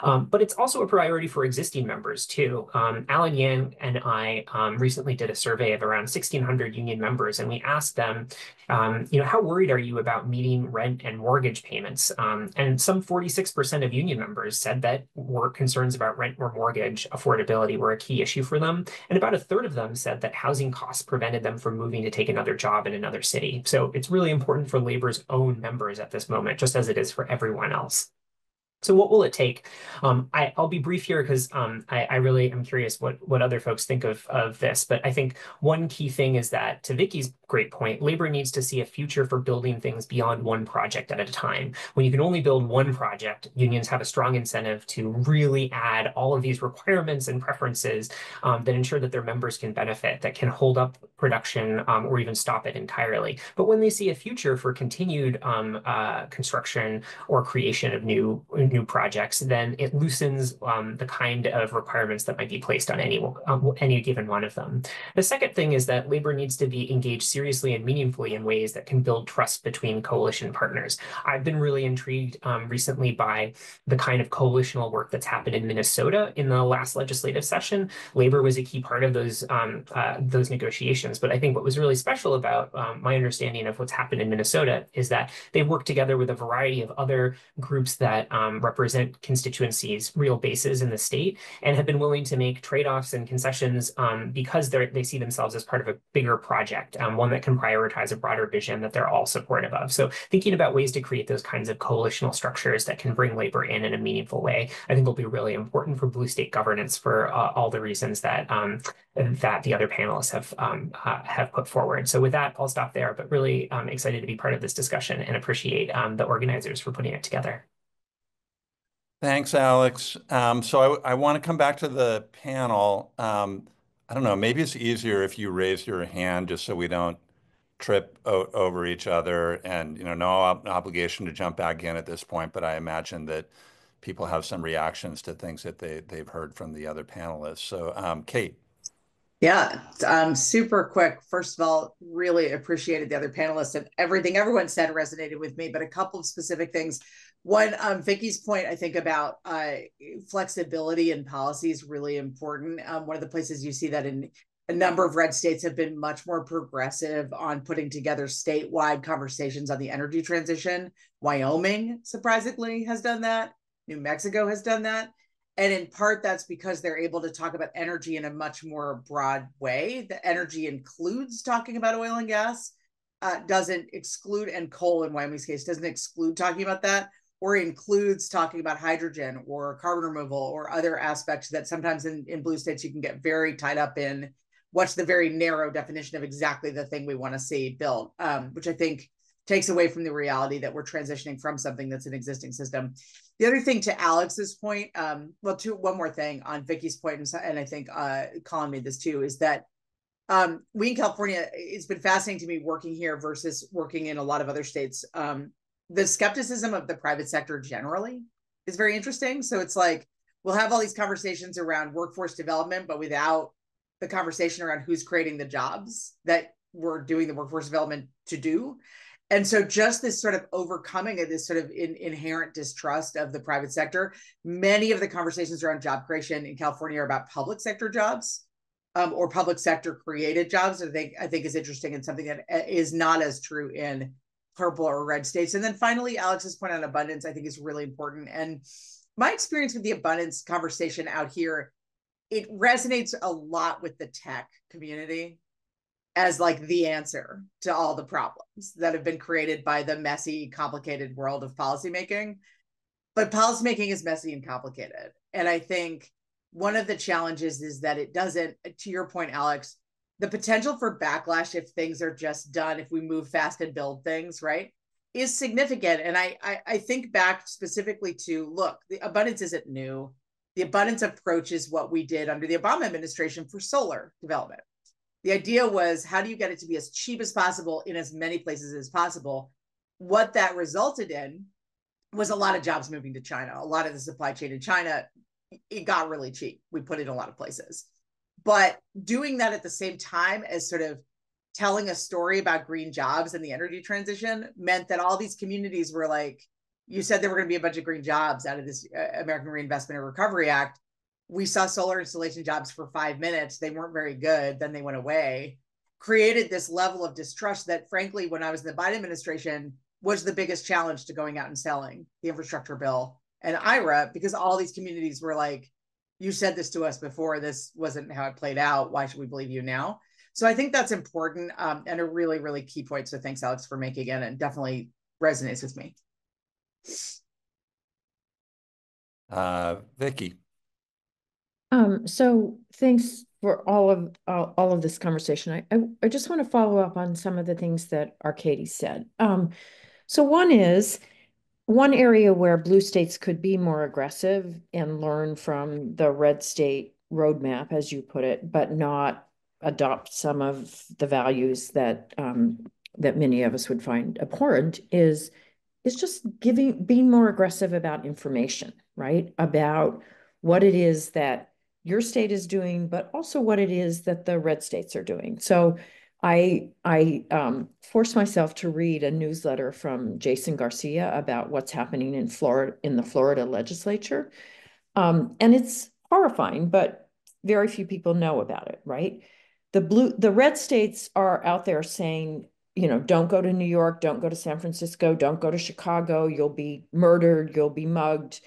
Speaker 6: But it's also a priority for existing members too. Alan Yang and I recently did a survey of around 1,600 union members, and we asked them, how worried are you about meeting rent and mortgage payments? And some 46% of union members said that concerns about rent or mortgage affordability were a key issue for them. And about a third of them said that housing costs prevented them from moving to take another job in another city. So it's really important for labor's own members at this moment, just as it is for everyone else. So what will it take? I'll be brief here because I really am curious what other folks think of this. But I think one key thing is that, to Vicky's great point, labor needs to see a future for building things beyond one project at a time. When you can only build one project, unions have a strong incentive to really add all of these requirements and preferences that ensure that their members can benefit, that can hold up production or even stop it entirely. But when they see a future for continued construction or creation of new projects, then it loosens the kind of requirements that might be placed on any given one of them. The second thing is that labor needs to be engaged seriously and meaningfully in ways that can build trust between coalition partners. I've been really intrigued recently by the kind of coalitional work that's happened in Minnesota in the last legislative session. Labor was a key part of those negotiations, but I think what was really special about my understanding of what's happened in Minnesota is that they worked together with a variety of other groups that represent constituencies, real bases in the state, and have been willing to make trade-offs and concessions because they see themselves as part of a bigger project, one that can prioritize a broader vision that they're all supportive of. So thinking about ways to create those kinds of coalitional structures that can bring labor in a meaningful way, I think will be really important for blue state governance for all the reasons that that the other panelists have put forward. So with that, I'll stop there, but really excited to be part of this discussion and appreciate the organizers for putting it together.
Speaker 1: Thanks, Alex. So I want to come back to the panel. I don't know, maybe it's easier if you raise your hand just so we don't trip over each other, and no obligation to jump back in at this point, but I imagine that people have some reactions to things that they've heard from the other panelists. So Kate.
Speaker 2: Yeah, super quick. First of all, really appreciated the other panelists, and everything everyone said resonated with me, but a couple of specific things. One, Vicky's point, I think, about flexibility in policy is really important. One of the places you see that in a number of red states have been much more progressive on putting together statewide conversations on the energy transition. Wyoming, surprisingly, has done that. New Mexico has done that. And in part, that's because they're able to talk about energy in a much more broad way. The energy includes talking about oil and gas, doesn't exclude, and coal in Wyoming's case, doesn't exclude talking about that, or includes talking about hydrogen or carbon removal or other aspects that sometimes in blue states you can get very tied up in what's the very narrow definition of exactly the thing we want to see built, which I think takes away from the reality that we're transitioning from something that's an existing system. The other thing, to Alex's point, one more thing on Vicky's point, and I think Colin made this too, is that we in California, it's been fascinating to me working here versus working in a lot of other states. The skepticism of the private sector generally is very interesting. So it's like, we'll have all these conversations around workforce development, but without the conversation around who's creating the jobs that we're doing the workforce development to do. And so just this sort of overcoming of this sort of inherent distrust of the private sector. Many of the conversations around job creation in California are about public sector jobs, or public sector created jobs. I think is interesting, and something that is not as true in purple or red states. And then finally, Alex's point on abundance, I think, is really important. And my experience with the abundance conversation out here, it resonates a lot with the tech community as like the answer to all the problems that have been created by the messy, complicated world of policymaking. But policymaking is messy and complicated. And I think one of the challenges is that it doesn't, to your point, Alex, the potential for backlash if things are just done, if we move fast and build things, right, is significant. And I think back specifically to, look, the abundance isn't new. The abundance approach is what we did under the Obama administration for solar development. The idea was, how do you get it to be as cheap as possible in as many places as possible? What that resulted in was a lot of jobs moving to China. A lot of the supply chain in China, it got really cheap. We put it in a lot of places. But doing that at the same time as sort of telling a story about green jobs and the energy transition meant that all these communities were like, you said there were going to be a bunch of green jobs out of this American Reinvestment and Recovery Act. We saw solar installation jobs for 5 minutes. They weren't very good. Then they went away. Created this level of distrust that, frankly, when I was in the Biden administration, was the biggest challenge to going out and selling the infrastructure bill and IRA, because all these communities were like, you said this to us before, this wasn't how it played out. Why should we believe you now? So I think that's important, and a really, really key point. So thanks, Alex, for making it, and definitely resonates with me.
Speaker 1: Vicky.
Speaker 4: So thanks for all of this conversation. I just want to follow up on some of the things that Arcady said. So one area where blue states could be more aggressive and learn from the red state roadmap, as you put it, but not adopt some of the values that that many of us would find abhorrent, is just being more aggressive about information, right? About what it is that your state is doing, but also what it is that the red states are doing. So I forced myself to read a newsletter from Jason Garcia about what's happening in Florida, in the Florida legislature. And it's horrifying, but very few people know about it, right? The red states are out there saying, don't go to New York, don't go to San Francisco, don't go to Chicago, you'll be murdered, you'll be mugged.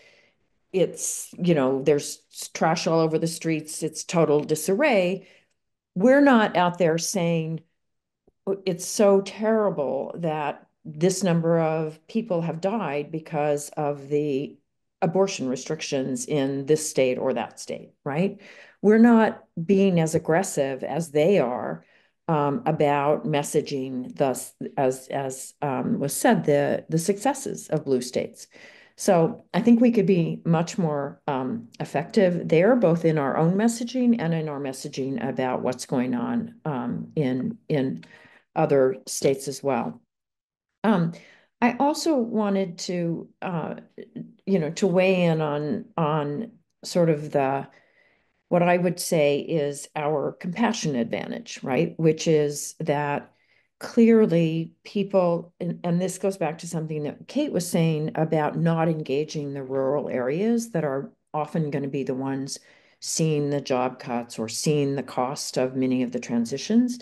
Speaker 4: It's, there's trash all over the streets, it's total disarray. We're not out there saying it's so terrible that this number of people have died because of the abortion restrictions in this state or that state, right? We're not being as aggressive as they are about messaging, thus, as was said, the successes of blue states. So I think we could be much more effective there, both in our own messaging and in our messaging about what's going on in other states as well. I also wanted to, to weigh in on sort of what I would say is our compassion advantage, right? Which is that clearly people, and this goes back to something that Kate was saying about not engaging the rural areas that are often going to be the ones seeing the job cuts or seeing the cost of many of the transitions.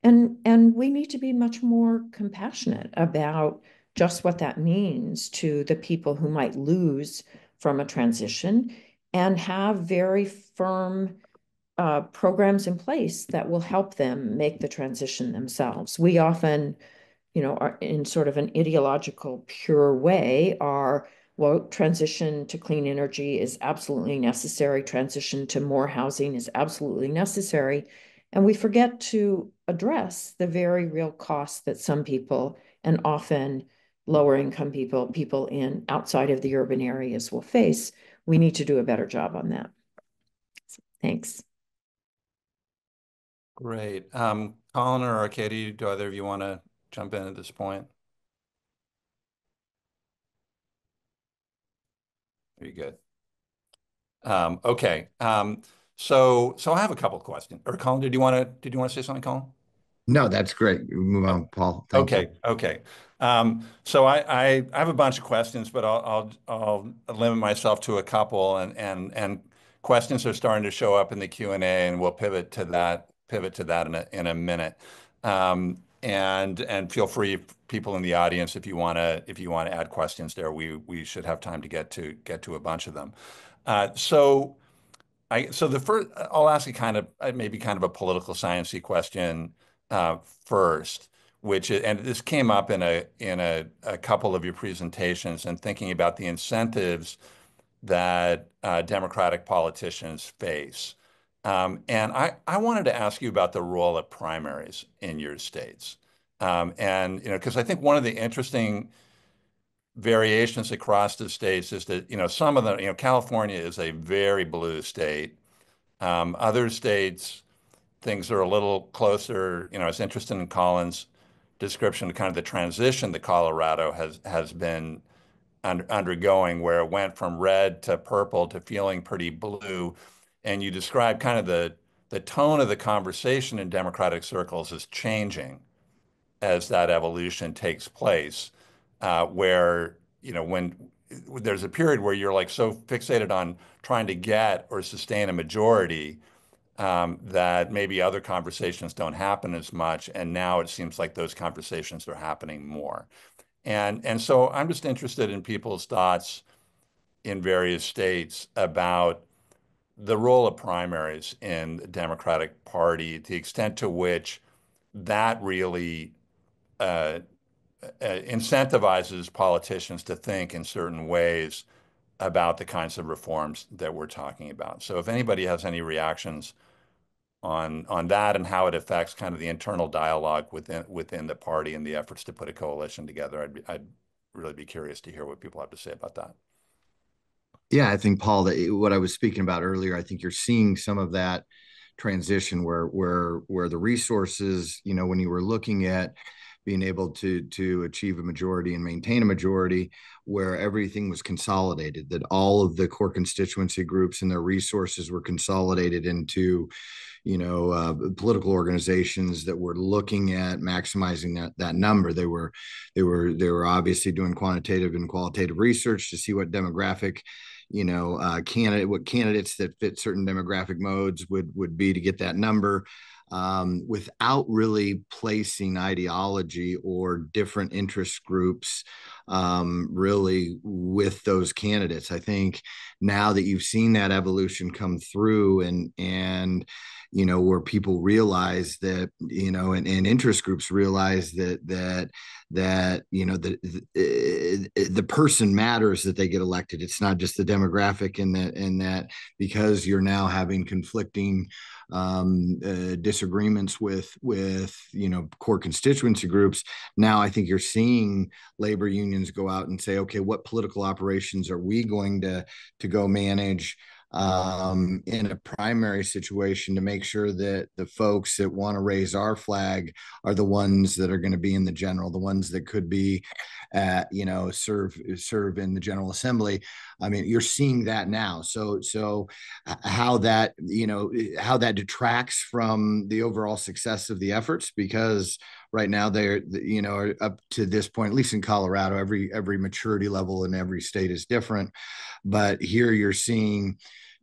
Speaker 4: And we need to be much more compassionate about just what that means to the people who might lose from a transition, and have very firm programs in place that will help them make the transition themselves. We often, are in sort of an ideological pure way, well, transition to clean energy is absolutely necessary. Transition to more housing is absolutely necessary. And we forget to address the very real costs that some people, and often lower income people in outside of the urban areas, will face. We need to do a better job on that. Thanks.
Speaker 1: Great. Colin or Katie, do either of you want to jump in at this point? Very good. Okay. So I have a couple of questions. Or Colin, did you want to say something, Colin?
Speaker 3: No, that's great. Move on, Paul. Thank you.
Speaker 1: Okay. So I have a bunch of questions, but I'll limit myself to a couple, and questions are starting to show up in the Q&A, and we'll pivot to that in a minute. And feel free, people in the audience, if you want to add questions there, we should have time to get to a bunch of them. So the first, I'll ask maybe kind of a political sciencey question first, and this came up in a couple of your presentations, and thinking about the incentives that Democratic politicians face. And I wanted to ask you about the role of primaries in your states. And because I think one of the interesting variations across the states is that some of them, California is a very blue state. Other states, things are a little closer. I was interested in Colin's description of kind of the transition that Colorado has been undergoing, where it went from red to purple to feeling pretty blue. And you described kind of the tone of the conversation in Democratic circles is changing as that evolution takes place, where when there's a period where you're like so fixated on trying to get or sustain a majority, that maybe other conversations don't happen as much, and now it seems like those conversations are happening more. And so I'm just interested in people's thoughts in various states about the role of primaries in the Democratic Party, the extent to which that really uh, incentivizes politicians to think in certain ways about the kinds of reforms that we're talking about. So if anybody has any reactions on that and how it affects kind of the internal dialogue within the party and the efforts to put a coalition together, I'd really be curious to hear what people have to say about that.
Speaker 3: Yeah, I think, Paul, that what I was speaking about earlier, I think you're seeing some of that transition where the resources, when you were looking at being able to achieve a majority and maintain a majority, where everything was consolidated, that all of the core constituency groups and their resources were consolidated into political organizations that were looking at maximizing that number. They were obviously doing quantitative and qualitative research to see what demographic what candidates that fit certain demographic modes would be to get that number, without really placing ideology or different interest groups really with those candidates. I think now that you've seen that evolution come through, and where people realize that, and interest groups realize that the person matters, that they get elected. It's not just the demographic, and that because you're now having conflicting disagreements with core constituency groups. Now I think you're seeing labor unions go out and say, okay, what political operations are we going to go manage in a primary situation to make sure that the folks that want to raise our flag are the ones that are going to be in the general, the ones that could be serve in the General Assembly. I mean, you're seeing that now. So how that detracts from the overall success of the efforts, because right now they're up to this point, at least in Colorado, every maturity level in every state is different, but here you're seeing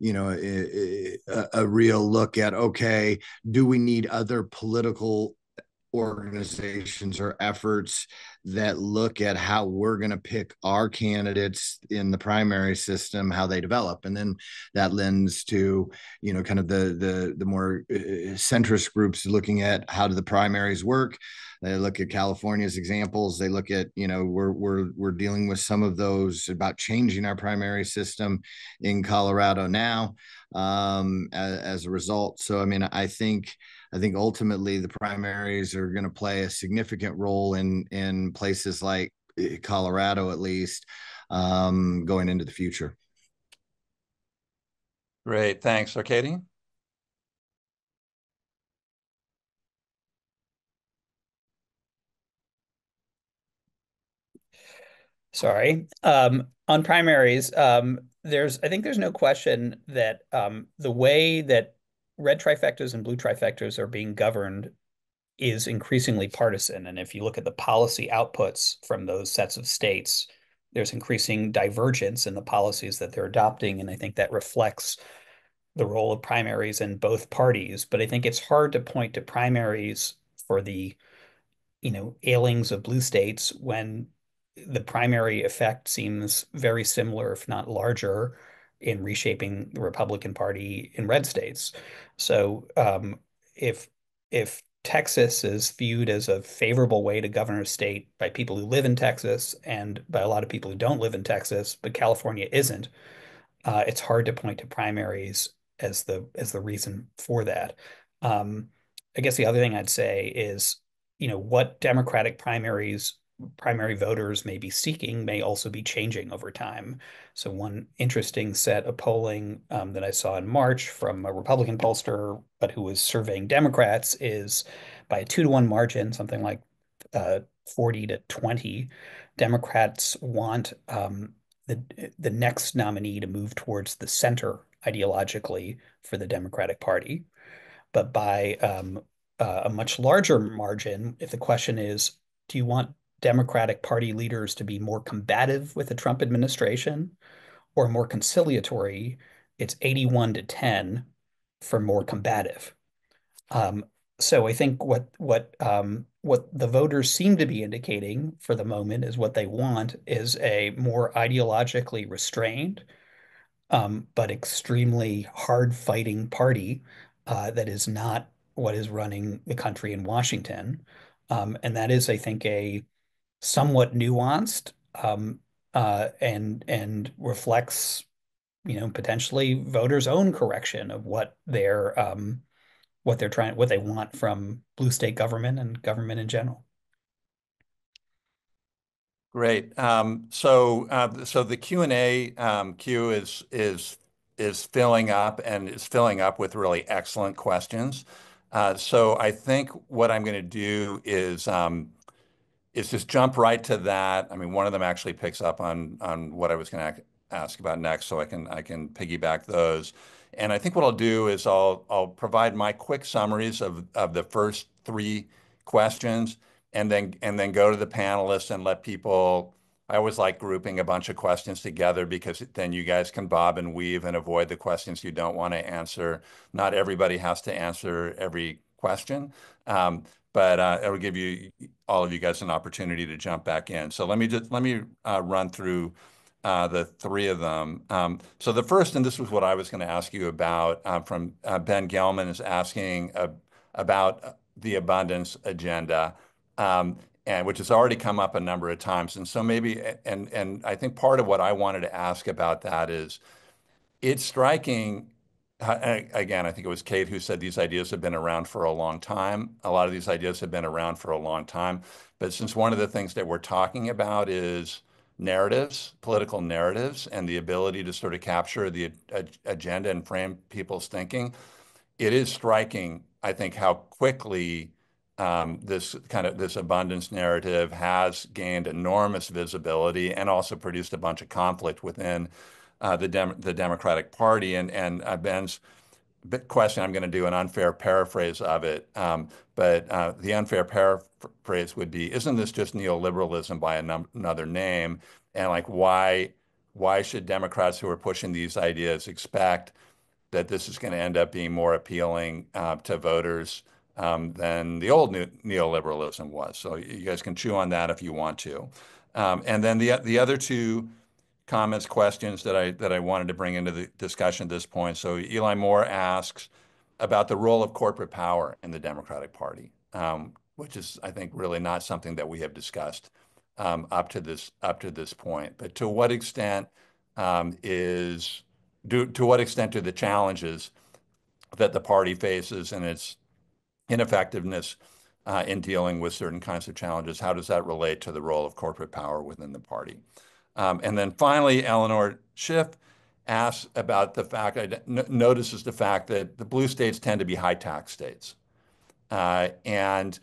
Speaker 3: a real look at, okay, do we need other political organizations or efforts that look at how we're going to pick our candidates in the primary system, how they develop, and then that lends to kind of the more centrist groups looking at how do the primaries work. They look at California's examples. They look at we're dealing with some of those about changing our primary system in Colorado now as a result. So I mean, I think I think ultimately the primaries are going to play a significant role in places like Colorado, at least, going into the future.
Speaker 1: Great, thanks. So, Katie?
Speaker 5: Sorry. On primaries, I think there's no question that the way that red trifectas and blue trifectas are being governed is increasingly partisan. And if you look at the policy outputs from those sets of states, there's increasing divergence in the policies that they're adopting. And I think that reflects the role of primaries in both parties. But I think it's hard to point to primaries for the ailings of blue states when the primary effect seems very similar, if not larger, in reshaping the Republican Party in red states. So if if Texas is viewed as a favorable way to govern a state by people who live in Texas and by a lot of people who don't live in Texas, but California isn't, it's hard to point to primaries as the reason for that. Um, I guess the other thing I'd say is, what Democratic primary voters may be seeking may also be changing over time. So one interesting set of polling that I saw in March from a Republican pollster, but who was surveying Democrats, is by a 2-to-1 margin, something like 40 to 20. Democrats want the next nominee to move towards the center ideologically for the Democratic Party. But by a much larger margin, if the question is, do you want Democratic Party leaders to be more combative with the Trump administration or more conciliatory, it's 81 to 10 for more combative. Um, so I think what the voters seem to be indicating for the moment is what they want is a more ideologically restrained, but extremely hard-fighting party that is not what is running the country in Washington. And that is, I think, a somewhat nuanced and reflects, potentially voters' own correction of what they want from blue state government and government in general.
Speaker 1: Great. So the Q&A queue is filling up and is filling up with really excellent questions. So I think what I'm going to do is just jump right to that. I mean, one of them actually picks up on what I was going to ask about next, so I can piggyback those. And I think what I'll do is I'll provide my quick summaries of the first three questions, and then go to the panelists and let people. I always like grouping a bunch of questions together because then you guys can bob and weave and avoid the questions you don't want to answer. Not everybody has to answer every question. But it'll give all of you guys an opportunity to jump back in. So let me run through the three of them. So the first, and this was what I was going to ask you about, from Ben Gelman, is asking about the abundance agenda, and which has already come up a number of times. And so and I think part of what I wanted to ask about that is, it's striking. Again, I think it was Kate who said these ideas have been around for a long time. A lot of these ideas have been around for a long time. But since one of the things that we're talking about is narratives, political narratives, and the ability to sort of capture the agenda and frame people's thinking, it is striking, I think, how quickly this abundance narrative has gained enormous visibility and also produced a bunch of conflict within the Democratic Party. And Ben's question, I'm going to do an unfair paraphrase of it, but the unfair paraphrase would be, isn't this just neoliberalism by another name? And like, why should Democrats who are pushing these ideas expect that this is going to end up being more appealing to voters than the old neoliberalism was? So you guys can chew on that if you want to. And then the other two comments, questions that I wanted to bring into the discussion at this point. So Eli Moore asks about the role of corporate power in the Democratic Party, which is, I think, really not something that we have discussed up to this point. But to what extent to what extent do the challenges that the party faces in its ineffectiveness in dealing with certain kinds of challenges. How does that relate to the role of corporate power within the party? And then finally, Eleanor Schiff asks about the fact, notices the fact that the blue states tend to be high tax states. And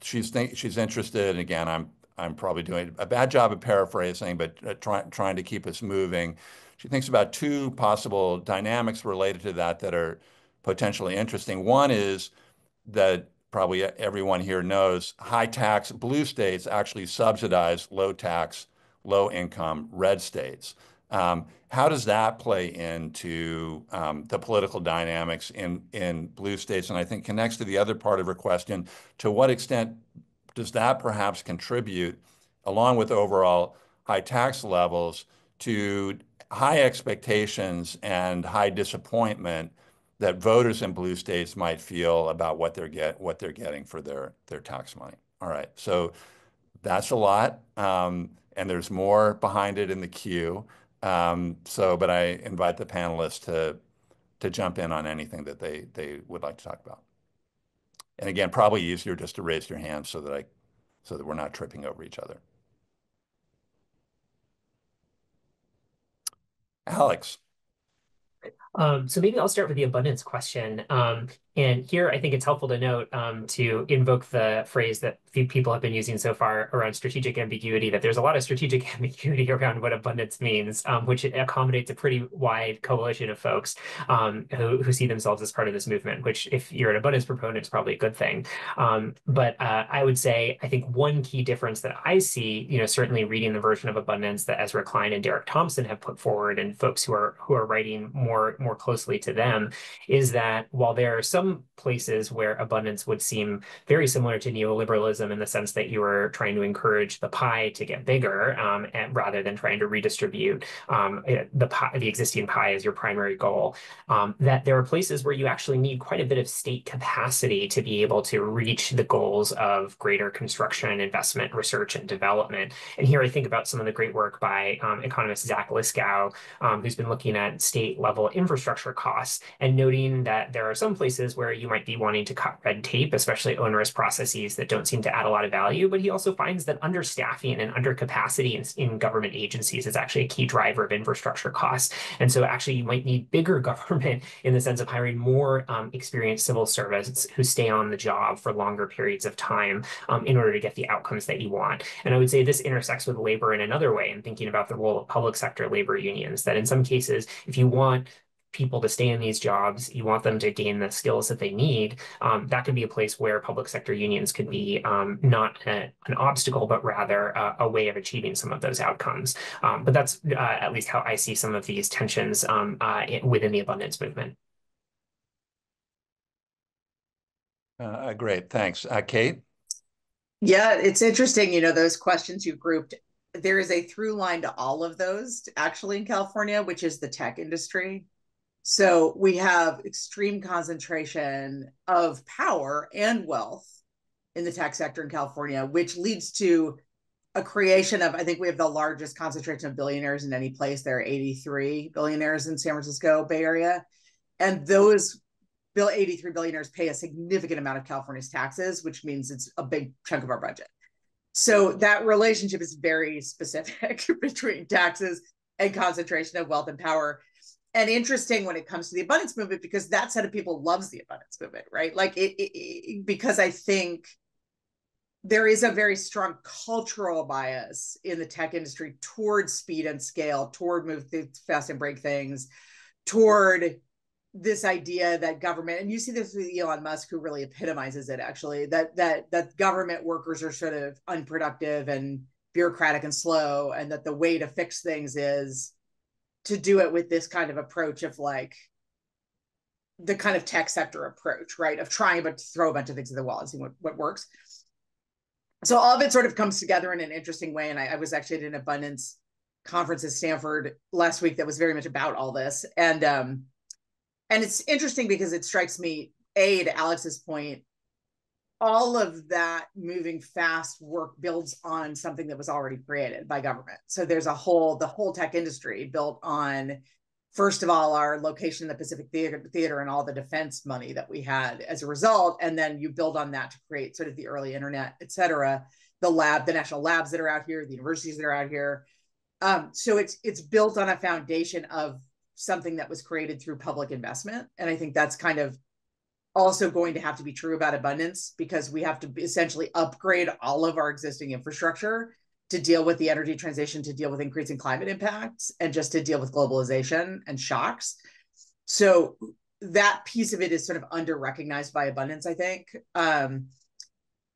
Speaker 1: she's interested, and again, I'm probably doing a bad job of paraphrasing, but trying to keep us moving. She thinks about two possible dynamics related to that that are potentially interesting. One is that probably everyone here knows high tax blue states actually subsidize low tax, low income red states. How does that play into the political dynamics in blue states? And I think connects to the other part of her question, to what extent does that perhaps contribute, along with overall high tax levels, to high expectations and high disappointment that voters in blue states might feel about what they're getting for their tax money? All right, so that's a lot, and there's more behind it in the queue. But I invite the panelists to jump in on anything that they would like to talk about. And again, probably easier just to raise your hand so that we're not tripping over each other. Alex.
Speaker 6: So maybe I'll start with the abundance question. And here I think it's helpful to note to invoke the phrase that people have been using so far around strategic ambiguity, that there's a lot of strategic ambiguity around what abundance means, which accommodates a pretty wide coalition of folks who see themselves as part of this movement, which if you're an abundance proponent, is probably a good thing. But I would say, I think one key difference that I see, certainly reading the version of abundance that Ezra Klein and Derek Thompson have put forward, and folks who are writing more closely to them, is that while there are some places where abundance would seem very similar to neoliberalism in the sense that you are trying to encourage the pie to get bigger, and rather than trying to redistribute the existing pie as your primary goal, that there are places where you actually need quite a bit of state capacity to be able to reach the goals of greater construction, investment, research, and development. And here I think about some of the great work by economist Zach Liskow, who's been looking at state level infrastructure costs and noting that there are some places where you might be wanting to cut red tape, especially onerous processes that don't seem to add a lot of value. But he also finds that understaffing and undercapacity in government agencies is actually a key driver of infrastructure costs. And so actually you might need bigger government in the sense of hiring more experienced civil servants who stay on the job for longer periods of time in order to get the outcomes that you want. And I would say this intersects with labor in another way, and thinking about the role of public sector labor unions, that in some cases, if you want people to stay in these jobs, you want them to gain the skills that they need, that could be a place where public sector unions could be not an obstacle, but rather a way of achieving some of those outcomes. But that's at least how I see some of these tensions within the abundance movement.
Speaker 1: Great, thanks. Kate?
Speaker 2: Yeah, it's interesting, those questions you grouped. There is a through line to all of those actually in California, which is the tech industry. So we have extreme concentration of power and wealth in the tech sector in California, which leads to a creation of, I think we have the largest concentration of billionaires in any place. There are 83 billionaires in San Francisco Bay Area. And those 83 billionaires pay a significant amount of California's taxes, which means it's a big chunk of our budget. So that relationship is very specific between taxes and concentration of wealth and power. And interesting when it comes to the abundance movement, because that set of people loves the abundance movement, right? Like because I think there is a very strong cultural bias in the tech industry toward speed and scale, toward move fast and break things, toward this idea that government, and you see this with Elon Musk, who really epitomizes it actually, that government workers are sort of unproductive and bureaucratic and slow, and that the way to fix things is to do it with this kind of approach of like the kind of tech sector approach, right? Of trying to throw a bunch of things at the wall and see what works. So all of it sort of comes together in an interesting way. And I was actually at an abundance conference at Stanford last week that was very much about all this. And it's interesting because it strikes me, to Alex's point, all of that moving fast work builds on something that was already created by government. So there's the whole tech industry built on first of all, our location in the Pacific Theater and all the defense money that we had as a result. And then you build on that to create sort of the early internet, et cetera, the national labs that are out here, the universities that are out here. So it's built on a foundation of something that was created through public investment. And I think that's kind of also going to have to be true about abundance, because we have to essentially upgrade all of our existing infrastructure to deal with the energy transition, to deal with increasing climate impacts, and just to deal with globalization and shocks. So that piece of it is sort of under-recognized by abundance, I think. And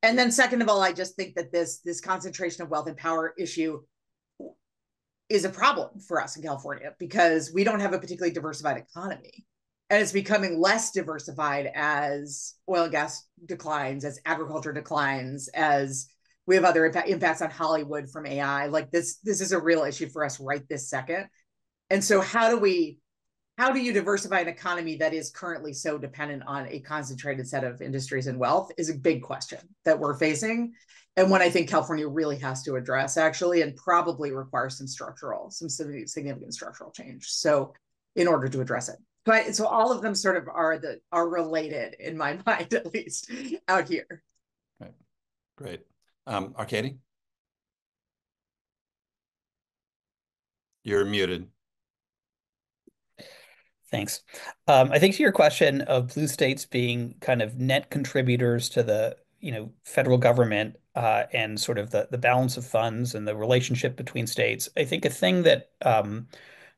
Speaker 2: then second of all, I just think that this concentration of wealth and power issue is a problem for us in California, because we don't have a particularly diversified economy. And it's becoming less diversified as oil and gas declines, as agriculture declines, as we have other impacts on Hollywood from AI. Like this is a real issue for us right this second. And so how do you diversify an economy that is currently so dependent on a concentrated set of industries and wealth is a big question that we're facing. And one I think California really has to address, actually, and probably requires some significant structural change. So in order to address it. So all of them sort of are related in my mind, at least out here.
Speaker 1: Right. Great. Arcady? You're muted.
Speaker 5: Thanks. I think to your question of blue states being kind of net contributors to the federal government and sort of the balance of funds and the relationship between states, I think a thing that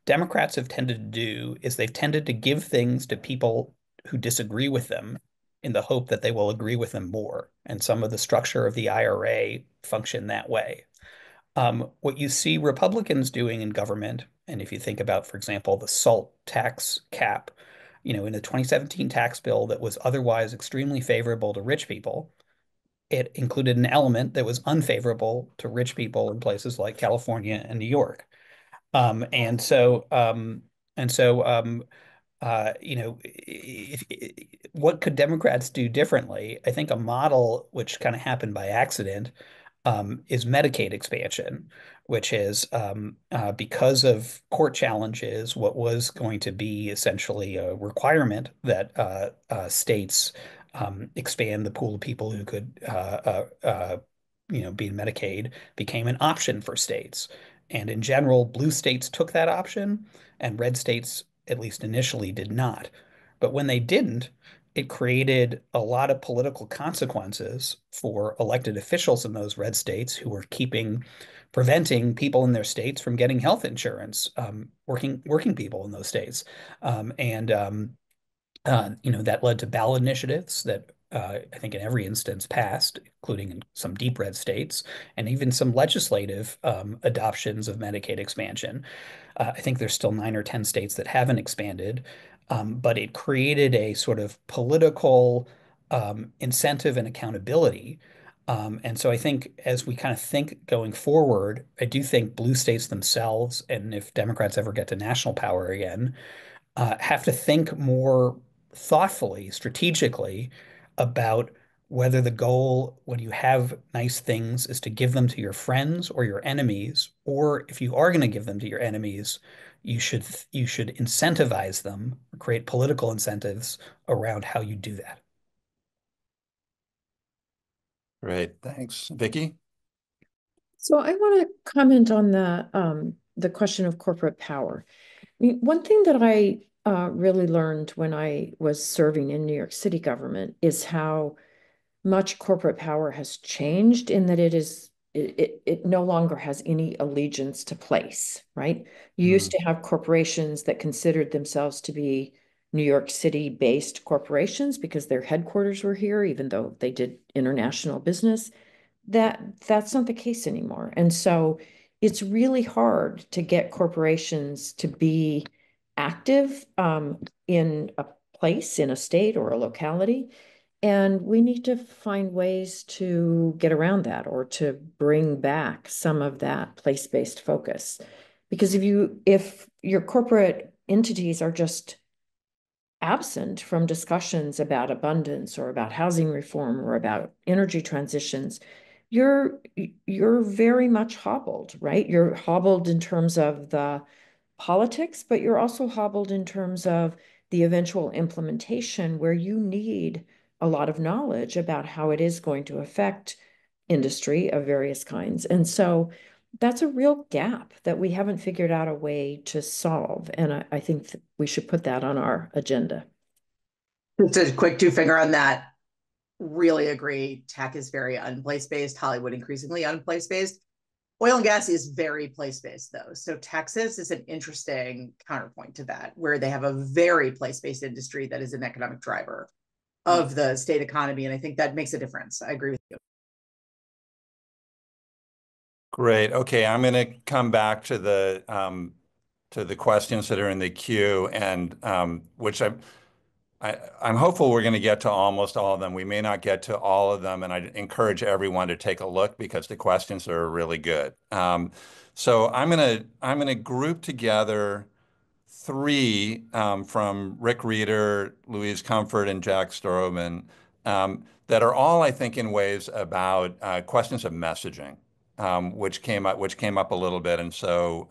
Speaker 5: Democrats have tended to do is they've tended to give things to people who disagree with them in the hope that they will agree with them more. And some of the structure of the IRA function that way. What you see Republicans doing in government, and if you think about, for example, the SALT tax cap, in the 2017 tax bill that was otherwise extremely favorable to rich people, it included an element that was unfavorable to rich people in places like California and New York. What could Democrats do differently? I think a model which kind of happened by accident is Medicaid expansion, which is because of court challenges, what was going to be essentially a requirement that states expand the pool of people who could be in Medicaid became an option for states. And in general, blue states took that option and red states, at least initially, did not. But when they didn't, it created a lot of political consequences for elected officials in those red states who were preventing people in their states from getting health insurance, working people in those states. That led to ballot initiatives that I think in every instance passed, including in some deep red states, and even some legislative adoptions of Medicaid expansion. I think there's still 9 or 10 states that haven't expanded, but it created a sort of political incentive and accountability. And so I think as we kind of think going forward, I do think blue states themselves, and if Democrats ever get to national power again, have to think more thoughtfully, strategically about whether the goal when you have nice things is to give them to your friends or your enemies, or if you are going to give them to your enemies, you should incentivize them, create political incentives around how you do that.
Speaker 1: Great, thanks. Vicky?
Speaker 4: So I want to comment on the question of corporate power. I mean, one thing that I really learned when I was serving in New York City government is how much corporate power has changed in that it no longer has any allegiance to place, right? You used to have corporations that considered themselves to be New York City-based corporations because their headquarters were here, even though they did international business. That's not the case anymore. And so it's really hard to get corporations to be active in a place, in a state or a locality. And we need to find ways to get around that or to bring back some of that place-based focus. Because if your corporate entities are just absent from discussions about abundance or about housing reform or about energy transitions, you're very much hobbled, right? You're hobbled in terms of the politics, but you're also hobbled in terms of the eventual implementation where you need a lot of knowledge about how it is going to affect industry of various kinds. And so that's a real gap that we haven't figured out a way to solve. And I think we should put that on our agenda.
Speaker 2: Just a quick two-finger on that. Really agree. Tech is very unplace-based. Hollywood increasingly unplace-based. Oil and gas is very place-based, though. So Texas is an interesting counterpoint to that, where they have a very place-based industry that is an economic driver of the state economy. And I think that makes a difference. I agree with you.
Speaker 1: Great. Okay, I'm going to come back to the questions that are in the queue, and which I'm hopeful we're going to get to almost all of them. We may not get to all of them, and I encourage everyone to take a look because the questions are really good. So I'm gonna group together three from Rick Reeder, Louise Comfort, and Jack Stroman that are all, I think, in ways about questions of messaging, which came up a little bit, and so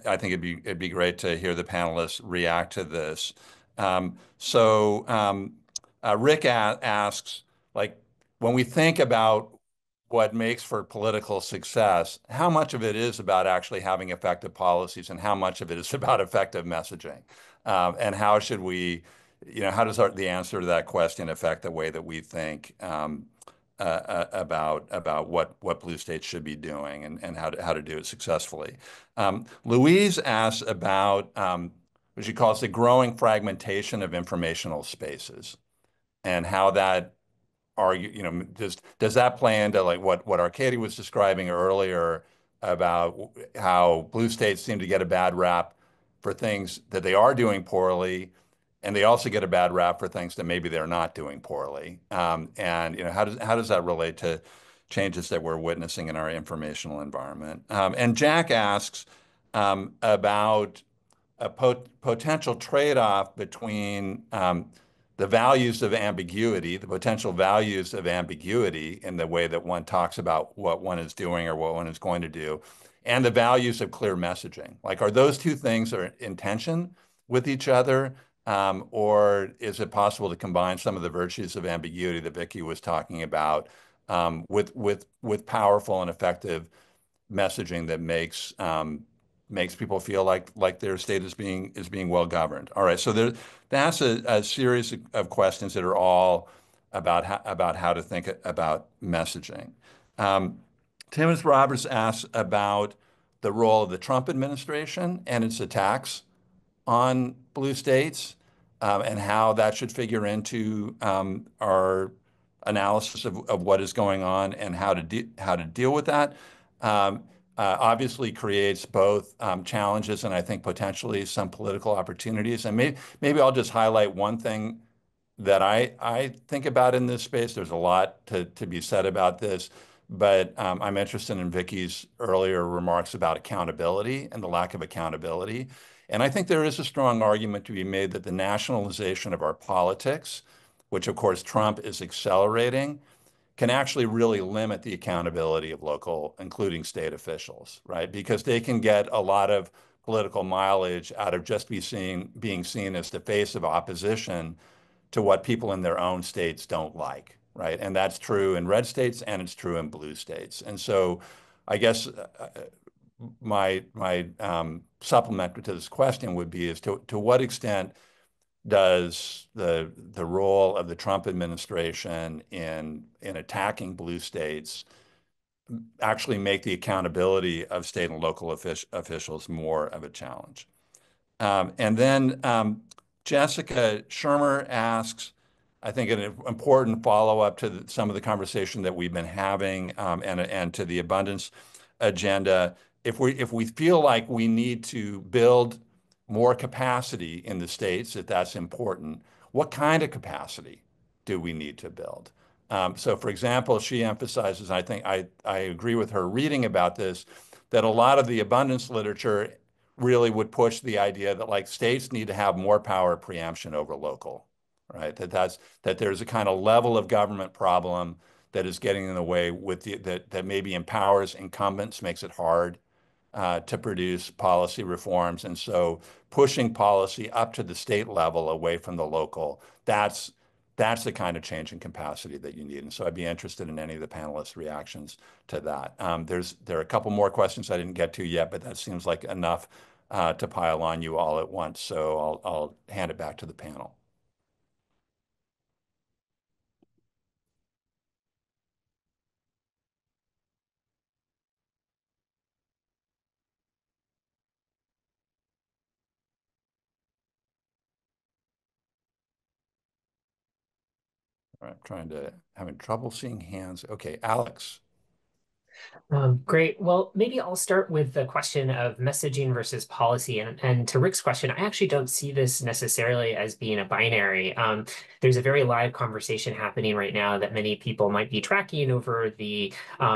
Speaker 1: I think it'd be great to hear the panelists react to this. Rick asks, like, when we think about what makes for political success, how much of it is about actually having effective policies and how much of it is about effective messaging? And how should we, how does the answer to that question affect the way that we think about what blue states should be doing and how to do it successfully? Louise asks about what she calls the growing fragmentation of informational spaces and how that does that play into like what Arcadia was describing earlier about how blue states seem to get a bad rap for things that they are doing poorly, and they also get a bad rap for things that maybe they're not doing poorly. And how does that relate to changes that we're witnessing in our informational environment? And Jack asks about a potential trade-off between the values of ambiguity, the potential values of ambiguity in the way that one talks about what one is doing or what one is going to do, and the values of clear messaging. Like, are those two things are in tension with each other, or is it possible to combine some of the virtues of ambiguity that Vicky was talking about with powerful and effective messaging that makes people feel like their state is being well governed? All right, so that's a series of questions that are all about how to think about messaging. Timmons Roberts asks about the role of the Trump administration and its attacks on blue states, and how that should figure into our analysis of what is going on and how to deal with that. Obviously creates both challenges and I think potentially some political opportunities. And maybe I'll just highlight one thing that I think about in this space. There's a lot to be said about this, but I'm interested in Vicky's earlier remarks about accountability and the lack of accountability. And I think there is a strong argument to be made that the nationalization of our politics, which of course Trump is accelerating, can actually really limit the accountability of local, including state officials, right? Because they can get a lot of political mileage out of just being seen as the face of opposition to what people in their own states don't like, right? And that's true in red states and it's true in blue states. And so I guess my supplement to this question would be is to what extent does the role of the Trump administration in attacking blue states actually make the accountability of state and local officials more of a challenge? And then Jessica Shermer asks, I think, an important follow-up to some of the conversation that we've been having, and to the abundance agenda. If we feel like we need to build more capacity in the states, that's important, what kind of capacity do we need to build? So, for example, she emphasizes, I think I agree with her reading about this, that a lot of the abundance literature really would push the idea that like states need to have more power preemption over local, right? That there's a kind of level of government problem that is getting in the way that maybe empowers incumbents, makes it hard to produce policy reforms. And so pushing policy up to the state level away from the local, that's the kind of change in capacity that you need. And so I'd be interested in any of the panelists' reactions to that. There are a couple more questions I didn't get to yet, but that seems like enough to pile on you all at once. So I'll hand it back to the panel. All right, having trouble seeing hands. Okay, Alex.
Speaker 6: Great. Well, maybe I'll start with the question of messaging versus policy. And to Rick's question, I actually don't see this necessarily as being a binary. There's a very live conversation happening right now that many people might be tracking over the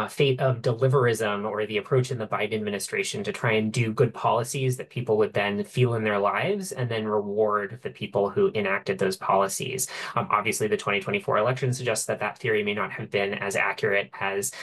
Speaker 6: fate of deliverism, or the approach in the Biden administration to try and do good policies that people would then feel in their lives and then reward the people who enacted those policies. Obviously, the 2024 election suggests that that theory may not have been as accurate as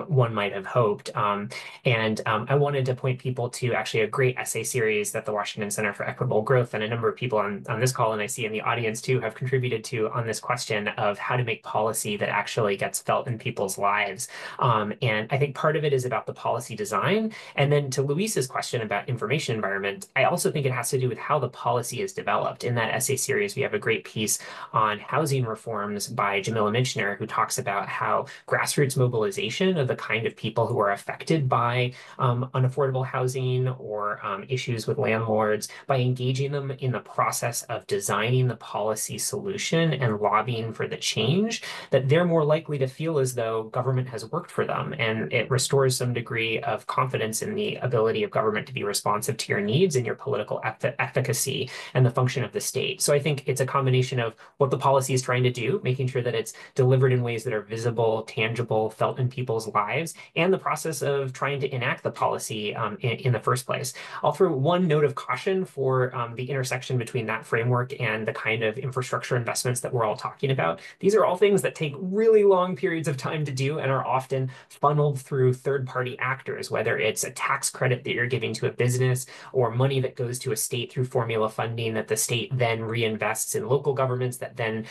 Speaker 6: one might have hoped. I wanted to point people to actually a great essay series that the Washington Center for Equitable Growth and a number of people on this call, and I see in the audience too, have contributed to on this question of how to make policy that actually gets felt in people's lives. And I think part of it is about the policy design. And then to Luis's question about information environment, I also think it has to do with how the policy is developed. In that essay series, we have a great piece on housing reforms by Jamila Minchner, who talks about how grassroots mobilization of the kind of people who are affected by unaffordable housing or issues with landlords, by engaging them in the process of designing the policy solution and lobbying for the change, that they're more likely to feel as though government has worked for them. And it restores some degree of confidence in the ability of government to be responsive to your needs and your political efficacy and the function of the state. So I think it's a combination of what the policy is trying to do, making sure that it's delivered in ways that are visible, tangible, felt in people's lives, and the process of trying to enact the policy in the first place. I'll throw one note of caution for the intersection between that framework and the kind of infrastructure investments that we're all talking about. These are all things that take really long periods of time to do and are often funneled through third-party actors, whether it's a tax credit that you're giving to a business or money that goes to a state through formula funding that the state then reinvests in local governments that then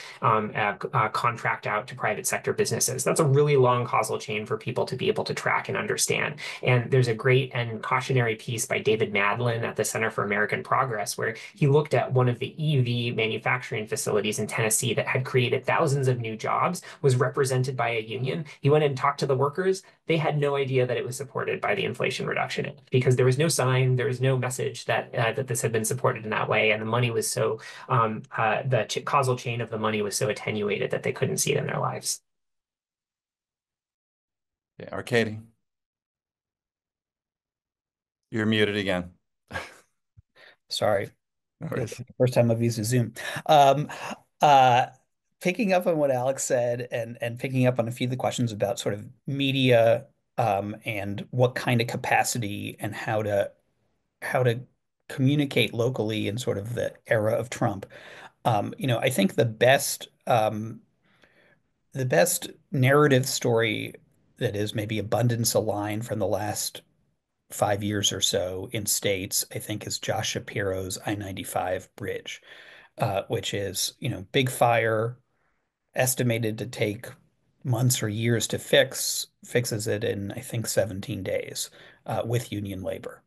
Speaker 6: contract out to private sector businesses. That's a really long causal chain for people to be able to track and understand. And there's a great and cautionary piece by David Madlin at the Center for American Progress, where he looked at one of the EV manufacturing facilities in Tennessee that had created thousands of new jobs, was represented by a union. He went and talked to the workers. They had no idea that it was supported by the Inflation Reduction Act because there was no sign, there was no message that that this had been supported in that way, and the money was so the causal chain of the money was so attenuated that they couldn't see it in their lives.
Speaker 1: Okay, Arcady, you're muted again.
Speaker 5: Sorry.
Speaker 1: No
Speaker 5: It's
Speaker 1: worries.
Speaker 5: the first time I've used a Zoom. Um, uh, Picking up on what Alex said and picking up on a few of the questions about sort of media and what kind of capacity and how to communicate locally in sort of the era of Trump. I think the best narrative story that is maybe abundance aligned from the last 5 years or so in states, I think, is Josh Shapiro's I-95 bridge, which is, big fire, estimated to take months or years to fixes it in, I think, 17 days with union labor,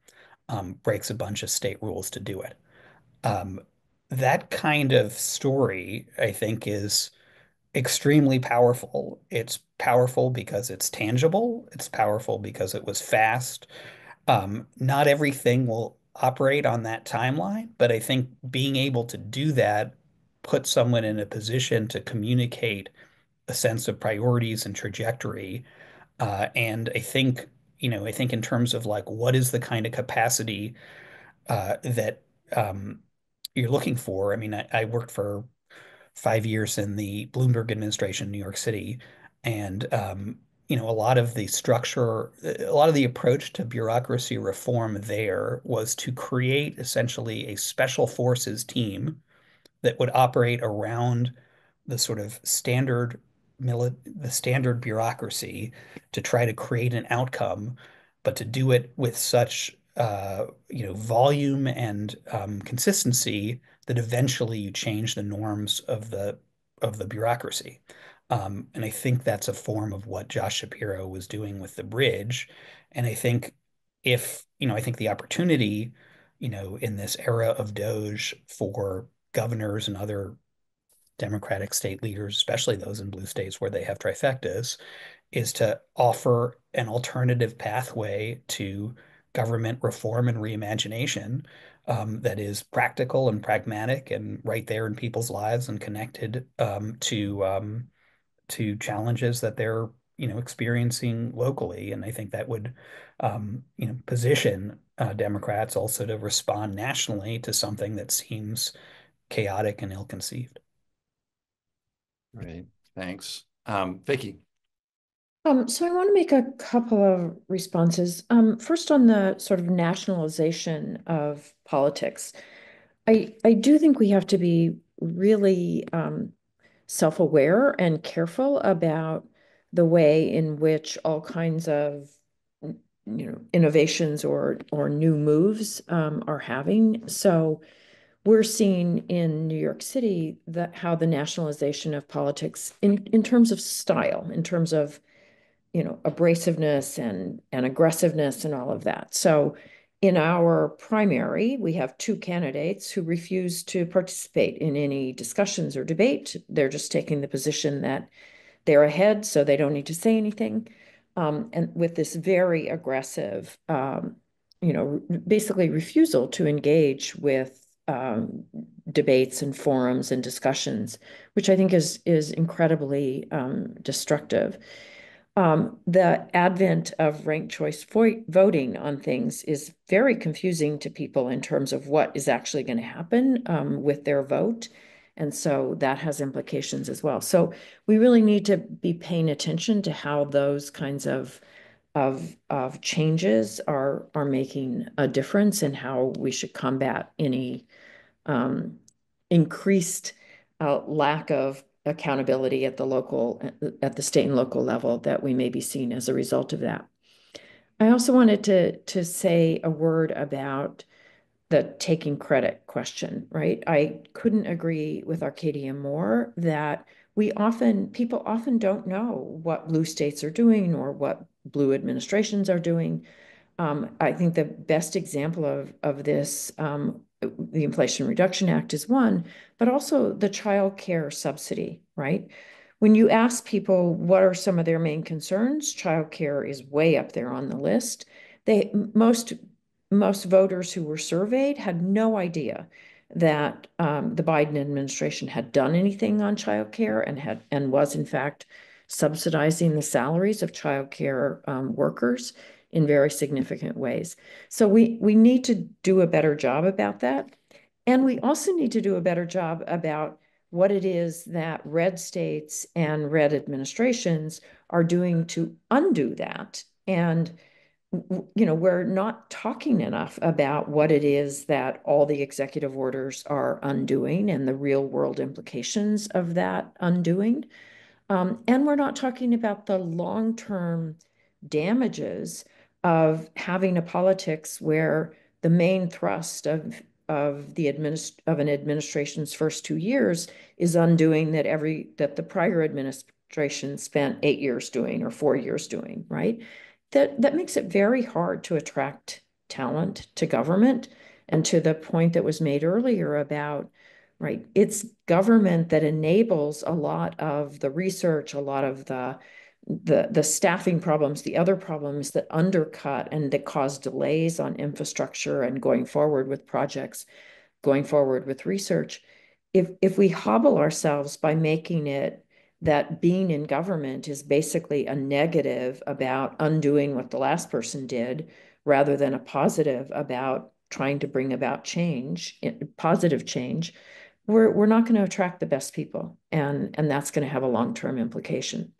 Speaker 5: breaks a bunch of state rules to do it. Um, that kind of story, I think, is extremely powerful. It's powerful because it's tangible. It's powerful because it was fast. Not everything will operate on that timeline, but I think being able to do that puts someone in a position to communicate a sense of priorities and trajectory. And I think in terms of like what is the kind of capacity that you're looking for. I mean, I worked for 5 years in the Bloomberg administration in New York City, and a lot of the structure, a lot of the approach to bureaucracy reform there was to create essentially a special forces team that would operate around the sort of the standard bureaucracy to try to create an outcome, but to do it with such volume and consistency that eventually you change the norms of the bureaucracy. And I think that's a form of what Josh Shapiro was doing with the bridge. And I think I think the opportunity, in this era of Doge for governors and other Democratic state leaders, especially those in blue states where they have trifectas, is to offer an alternative pathway to government reform and reimagination that is practical and pragmatic and right there in people's lives and connected to challenges that they're experiencing locally. And I think that would position Democrats also to respond nationally to something that seems chaotic and ill-conceived.
Speaker 1: Great, thanks. Vicky.
Speaker 4: So I want to make a couple of responses. First, on the sort of nationalization of politics, I do think we have to be really self-aware and careful about the way in which all kinds of innovations or new moves are having. So we're seeing in New York City how the nationalization of politics in terms of style, in terms of abrasiveness and aggressiveness and all of that. So in our primary, we have two candidates who refuse to participate in any discussions or debate. They're just taking the position that they're ahead, so they don't need to say anything. And with this very aggressive, basically refusal to engage with debates and forums and discussions, which I think is incredibly destructive. The advent of ranked choice voting on things is very confusing to people in terms of what is actually going to happen with their vote. And so that has implications as well. So we really need to be paying attention to how those kinds of changes are making a difference and how we should combat any increased lack of accountability at the state and local level that we may be seeing as a result of that. I also wanted to say a word about the taking credit question, right? I couldn't agree with Arcadia more that people often don't know what blue states are doing or what blue administrations are doing. I think the best example of this, the Inflation Reduction Act is one, but also the child care subsidy, right? When you ask people what are some of their main concerns, child care is way up there on the list. Most voters who were surveyed had no idea that the Biden administration had done anything on child care and was in fact subsidizing the salaries of child care workers in very significant ways. So we need to do a better job about that. And we also need to do a better job about what it is that red states and red administrations are doing to undo that. And we're not talking enough about what it is that all the executive orders are undoing and the real world implications of that undoing. And we're not talking about the long-term damages of having a politics where the main thrust of an administration's first 2 years is undoing that the prior administration spent 8 years doing or 4 years doing, right? That makes it very hard to attract talent to government. And to the point that was made earlier about, right, it's government that enables a lot of the research, a lot of the staffing problems, the other problems that undercut and that cause delays on infrastructure and going forward with projects, going forward with research. If we hobble ourselves by making it that being in government is basically a negative about undoing what the last person did, rather than a positive about trying to bring about change, positive change, we're not going to attract the best people, and that's going to have a long-term implication.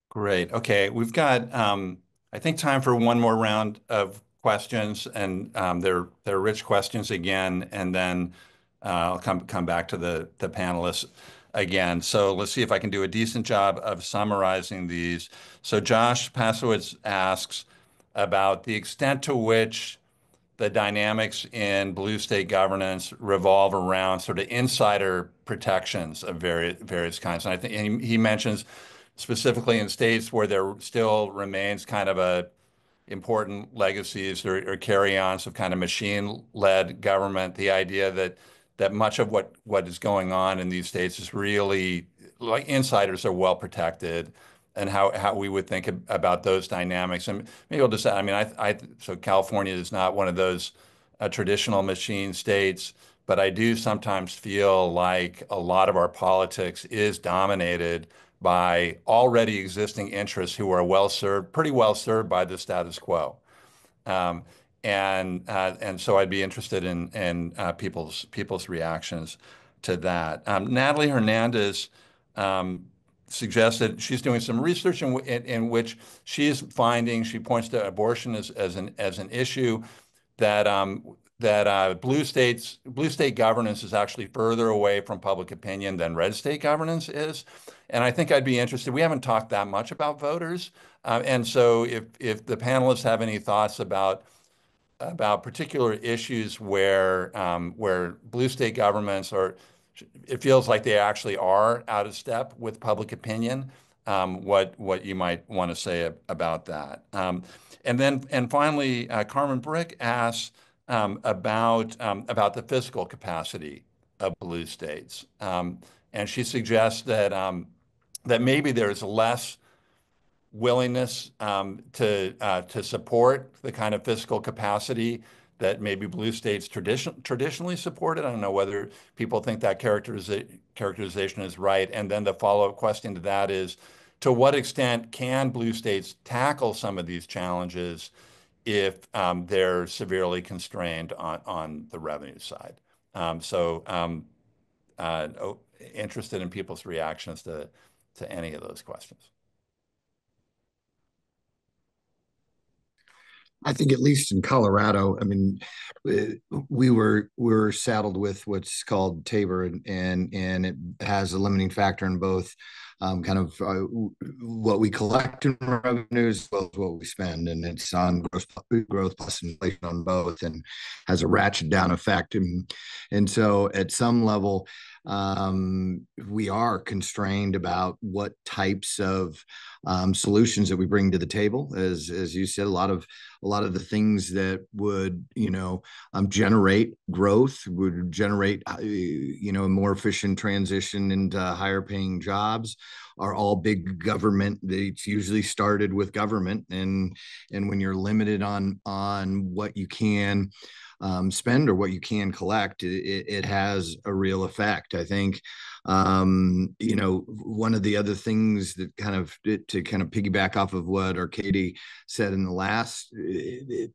Speaker 1: Great. Okay, we've got I think time for one more round of questions, and they're rich questions again, and then I'll come back to the panelists again. So let's see if I can do a decent job of summarizing these. So Josh Pasowitz asks, about the extent to which the dynamics in blue state governance revolve around sort of insider protections of various kinds. And I think he mentions specifically in states where there still remains kind of a important legacies or carry-ons of kind of machine-led government, the idea that much of what is going on in these states is really like insiders are well protected, and how we would think about those dynamics. And maybe I'll just say, I mean, so California is not one of those traditional machine states, but I do sometimes feel like a lot of our politics is dominated by already existing interests who are pretty well served by the status quo. Um, and so I'd be interested in people's reactions to that. Natalie Hernandez suggested she's doing some research in which she points to abortion as an issue that blue state governance is actually further away from public opinion than red state governance is. And I think I'd be interested. We haven't talked that much about voters, and so if the panelists have any thoughts about particular issues where blue state governments it feels like they actually are out of step with public opinion, what you might want to say about that. And finally, Carmen Brick asks about the fiscal capacity of blue states, and she suggests that maybe there's less willingness to support the kind of fiscal capacity that maybe blue states traditionally supported. I don't know whether people think that characterization is right. And then the follow-up question to that is, to what extent can blue states tackle some of these challenges if they're severely constrained on the revenue side? Interested in people's reactions to any of those questions.
Speaker 3: I think at least in Colorado, I mean, we were saddled with what's called Tabor, and it has a limiting factor in both kind of what we collect in revenues as well as what we spend, and it's on growth plus inflation on both, and has a ratchet down effect, and so at some level, we are constrained about what types of solutions that we bring to the table. As you said, a lot of the things that would generate growth, would generate a more efficient transition into higher paying jobs, are all big government. It's usually started with government, and when you're limited on what you can spend or what you can collect, it has a real effect. I think one of the other things that to piggyback off of what Arcady said in the last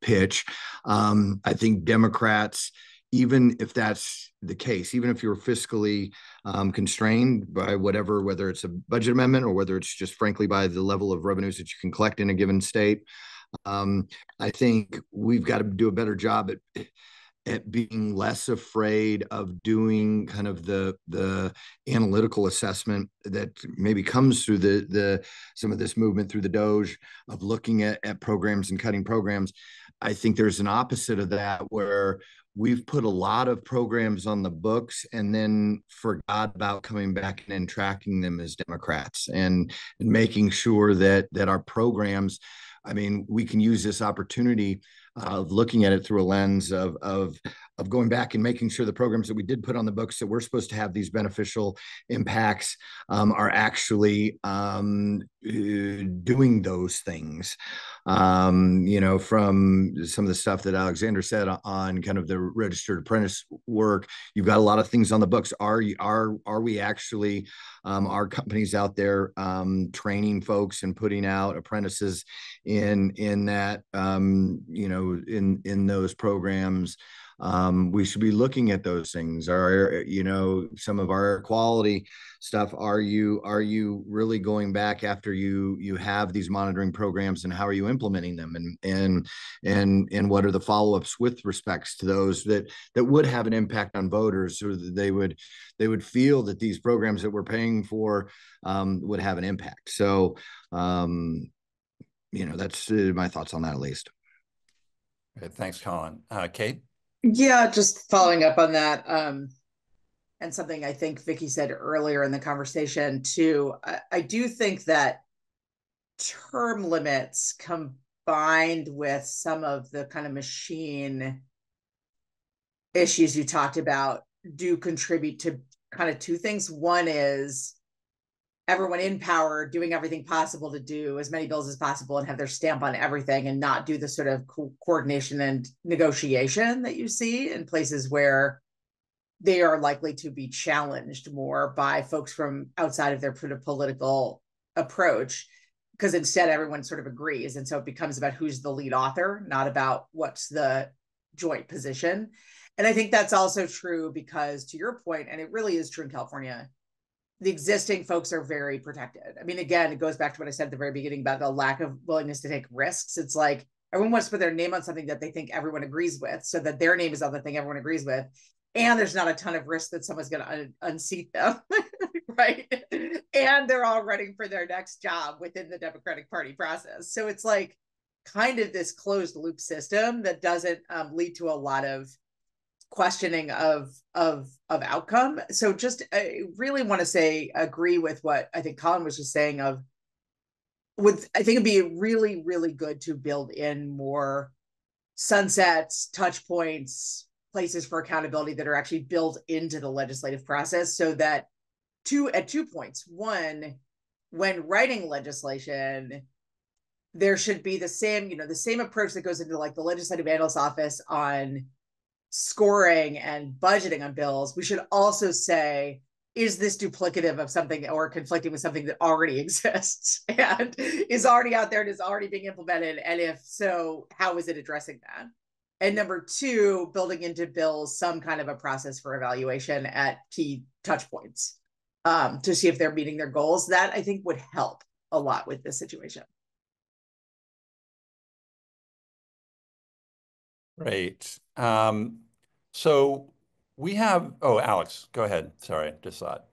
Speaker 3: pitch, I think Democrats, even if that's the case, even if you're fiscally constrained by whether it's a budget amendment or whether it's just frankly by the level of revenues that you can collect in a given state, I think we've got to do a better job at being less afraid of doing kind of the analytical assessment that maybe comes through the some of this movement through the Doge of looking at programs and cutting programs. I think there's an opposite of that, where we've put a lot of programs on the books and then forgot about coming back and tracking them as Democrats, and making sure that our programs, I mean, we can use this opportunity of looking at it through a lens of going back and making sure the programs that we did put on the books that we're supposed to have these beneficial impacts are actually doing those things. From some of the stuff that Alexander said on kind of the registered apprentice work, you've got a lot of things on the books. Are we actually, are companies out there training folks and putting out apprentices in that, in those programs? We should be looking at those things. Some of our quality stuff, are you really going back after you have these monitoring programs, and how are you implementing them, and what are the follow-ups with respects to those that would have an impact on voters, so that they would feel that these programs that we're paying for would have an impact. So that's my thoughts on that at least.
Speaker 1: Great. Thanks, Colin. Kate?
Speaker 2: Yeah, just following up on that, and something I think Vicky said earlier in the conversation too. I do think that term limits combined with some of the kind of machine issues you talked about do contribute to kind of two things. One is everyone in power doing everything possible to do as many bills as possible and have their stamp on everything and not do the sort of coordination and negotiation that you see in places where they are likely to be challenged more by folks from outside of their political approach, because instead everyone sort of agrees. And so it becomes about who's the lead author, not about what's the joint position. And I think that's also true because, to your point, and it really is true in California, the existing folks are very protected. I mean, again, it goes back to what I said at the very beginning about the lack of willingness to take risks. It's like everyone wants to put their name on something that they think everyone agrees with, so that their name is on the thing everyone agrees with. And there's not a ton of risk that someone's going to unseat them, right? And they're all running for their next job within the Democratic Party process. So it's like kind of this closed loop system that doesn't lead to a lot of questioning of outcome. So just I really want to say agree with what I think Colin was just saying of I think it'd be really, really good to build in more sunsets, touch points, places for accountability that are actually built into the legislative process, so that at 2 points. One, when writing legislation, there should be the same approach that goes into like the legislative analyst's office on scoring and budgeting on bills. We should also say, is this duplicative of something or conflicting with something that already exists and is already out there and is already being implemented? And if so, how is it addressing that? And number two, building into bills some kind of a process for evaluation at key touch points to see if they're meeting their goals. That I think would help a lot with this situation.
Speaker 1: Great. So we have, Alex, go ahead. Sorry, just thought.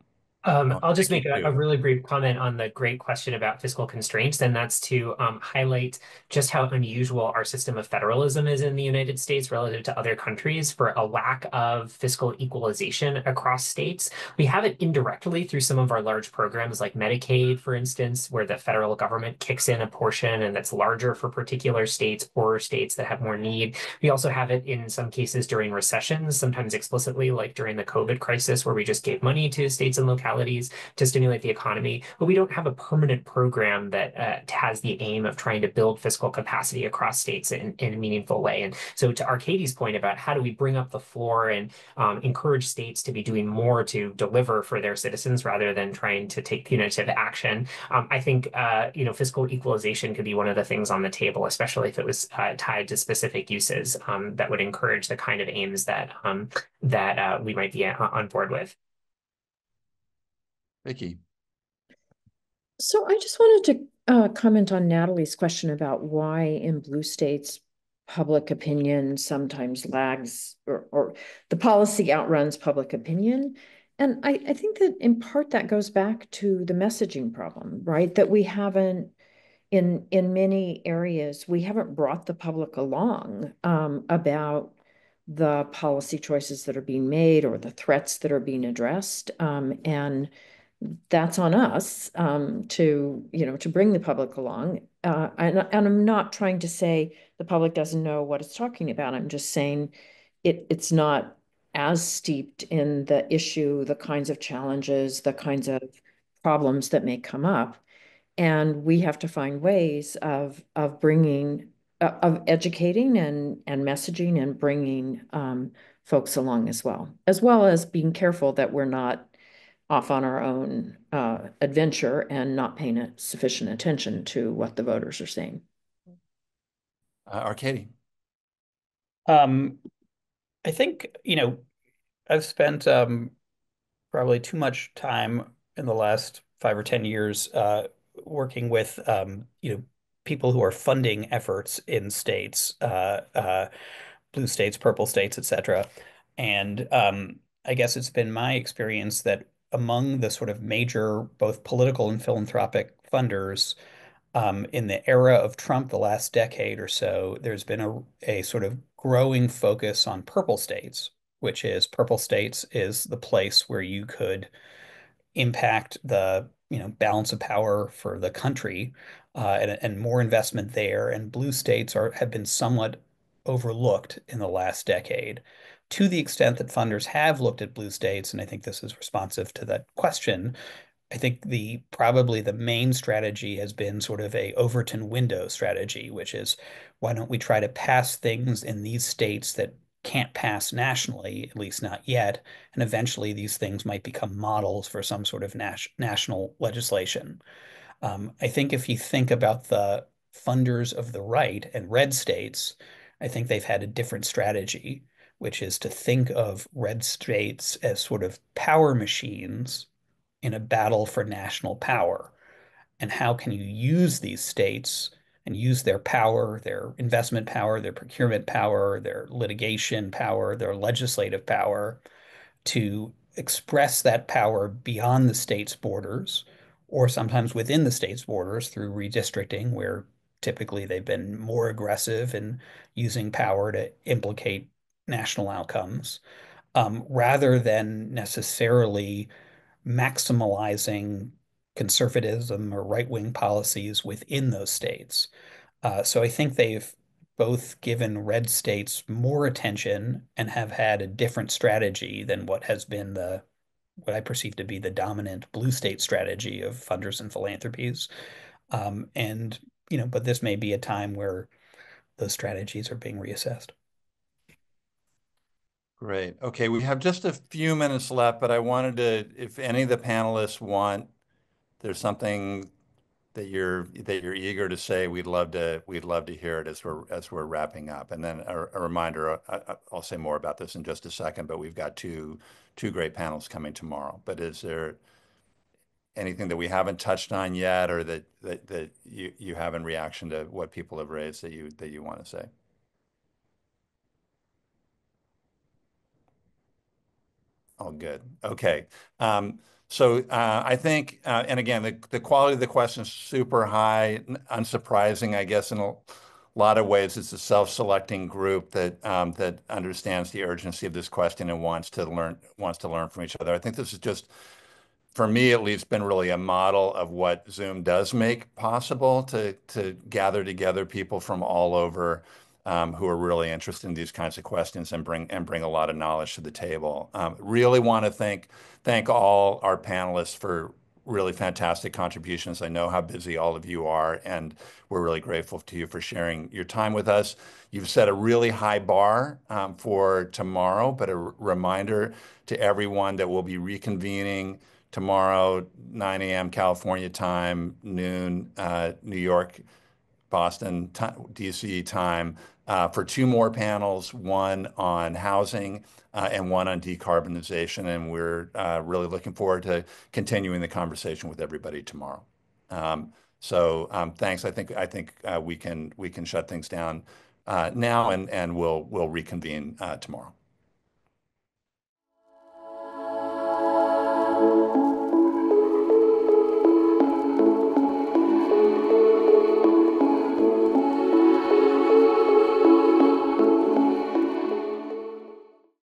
Speaker 6: I'll just make
Speaker 1: Thank
Speaker 6: a
Speaker 1: you.
Speaker 6: really brief comment on the great question about fiscal constraints, and that's to highlight just how unusual our system of federalism is in the United States relative to other countries for a lack of fiscal equalization across states. We have it indirectly through some of our large programs like Medicaid, for instance, where the federal government kicks in a portion and that's larger for particular states or states that have more need. We also have it in some cases during recessions, sometimes explicitly, like during the COVID crisis, where we just gave money to states and localities to stimulate the economy, but we don't have a permanent program that has the aim of trying to build fiscal capacity across states in a meaningful way. And so to Arcadie's point about how do we bring up the floor and encourage states to be doing more to deliver for their citizens rather than trying to take punitive action, I think fiscal equalization could be one of the things on the table, especially if it was tied to specific uses that would encourage the kind of aims that we might be on board with.
Speaker 1: Vicky.
Speaker 4: So I just wanted to comment on Natalie's question about why in blue states public opinion sometimes lags or the policy outruns public opinion. And I think that in part that goes back to the messaging problem, right? That we haven't, in many areas, we haven't brought the public along about the policy choices that are being made or the threats that are being addressed. And that's on us to bring the public along. And I'm not trying to say the public doesn't know what it's talking about. I'm just saying it's not as steeped in the issue, the kinds of challenges, the kinds of problems that may come up. And we have to find ways of bringing, of educating and messaging and bringing folks along as well as being careful that we're not off on our own adventure and not paying sufficient attention to what the voters are saying.
Speaker 1: Arcadie.
Speaker 5: I think, I've spent probably too much time in the last 5 or 10 years working with, people who are funding efforts in states, blue states, purple states, etc. And I guess it's been my experience that among the sort of major, both political and philanthropic funders, In the era of Trump, the last decade or so, there's been a sort of growing focus on purple states, which is purple states is the place where you could impact the balance of power for the country, and more investment there. And blue states have been somewhat overlooked in the last decade, to the extent that funders have looked at blue states. And I think this is responsive to that question. I think probably the main strategy has been sort of a Overton window strategy, which is, why don't we try to pass things in these states that can't pass nationally, at least not yet, and eventually these things might become models for some sort of national legislation. I think if you think about the funders of the right and red states, I think they've had a different strategy, which is to think of red states as sort of power machines in a battle for national power. And how can you use these states and use their power, their investment power, their procurement power, their litigation power, their legislative power, to express that power beyond the state's borders, or sometimes within the state's borders through redistricting, where typically they've been more aggressive in using power to implicate national outcomes, rather than necessarily maximalizing conservatism or right-wing policies within those states. So I think they've both given red states more attention and have had a different strategy than what I perceive to be the dominant blue state strategy of funders and philanthropies. And but this may be a time where those strategies are being reassessed.
Speaker 1: Great. Okay, we have just a few minutes left, but I wanted to, if any of the panelists want, there's something that you're eager to say, we'd love to hear it as we're wrapping up. And then a reminder, I'll say more about this in just a second, but we've got two great panels coming tomorrow. But is there anything that we haven't touched on yet, or that you have in reaction to what people have raised that you want to say? Oh, good. Okay. I think, and again, the quality of the question is super high, unsurprising, I guess, in a lot of ways. It's a self-selecting group that understands the urgency of this question and wants to learn from each other. I think this is just, for me at least, been really a model of what Zoom does make possible, to gather together people from all over, who are really interested in these kinds of questions, and bring a lot of knowledge to the table. Really want to thank all our panelists for really fantastic contributions. I know how busy all of you are, and we're really grateful to you for sharing your time with us. You've set a really high bar for tomorrow, but a reminder to everyone that we'll be reconvening tomorrow, 9 a.m. California time, noon New York, Boston, DC time, for two more panels, one on housing and one on decarbonization. And we're really looking forward to continuing the conversation with everybody tomorrow. Thanks. I think we can shut things down now, and we'll reconvene tomorrow.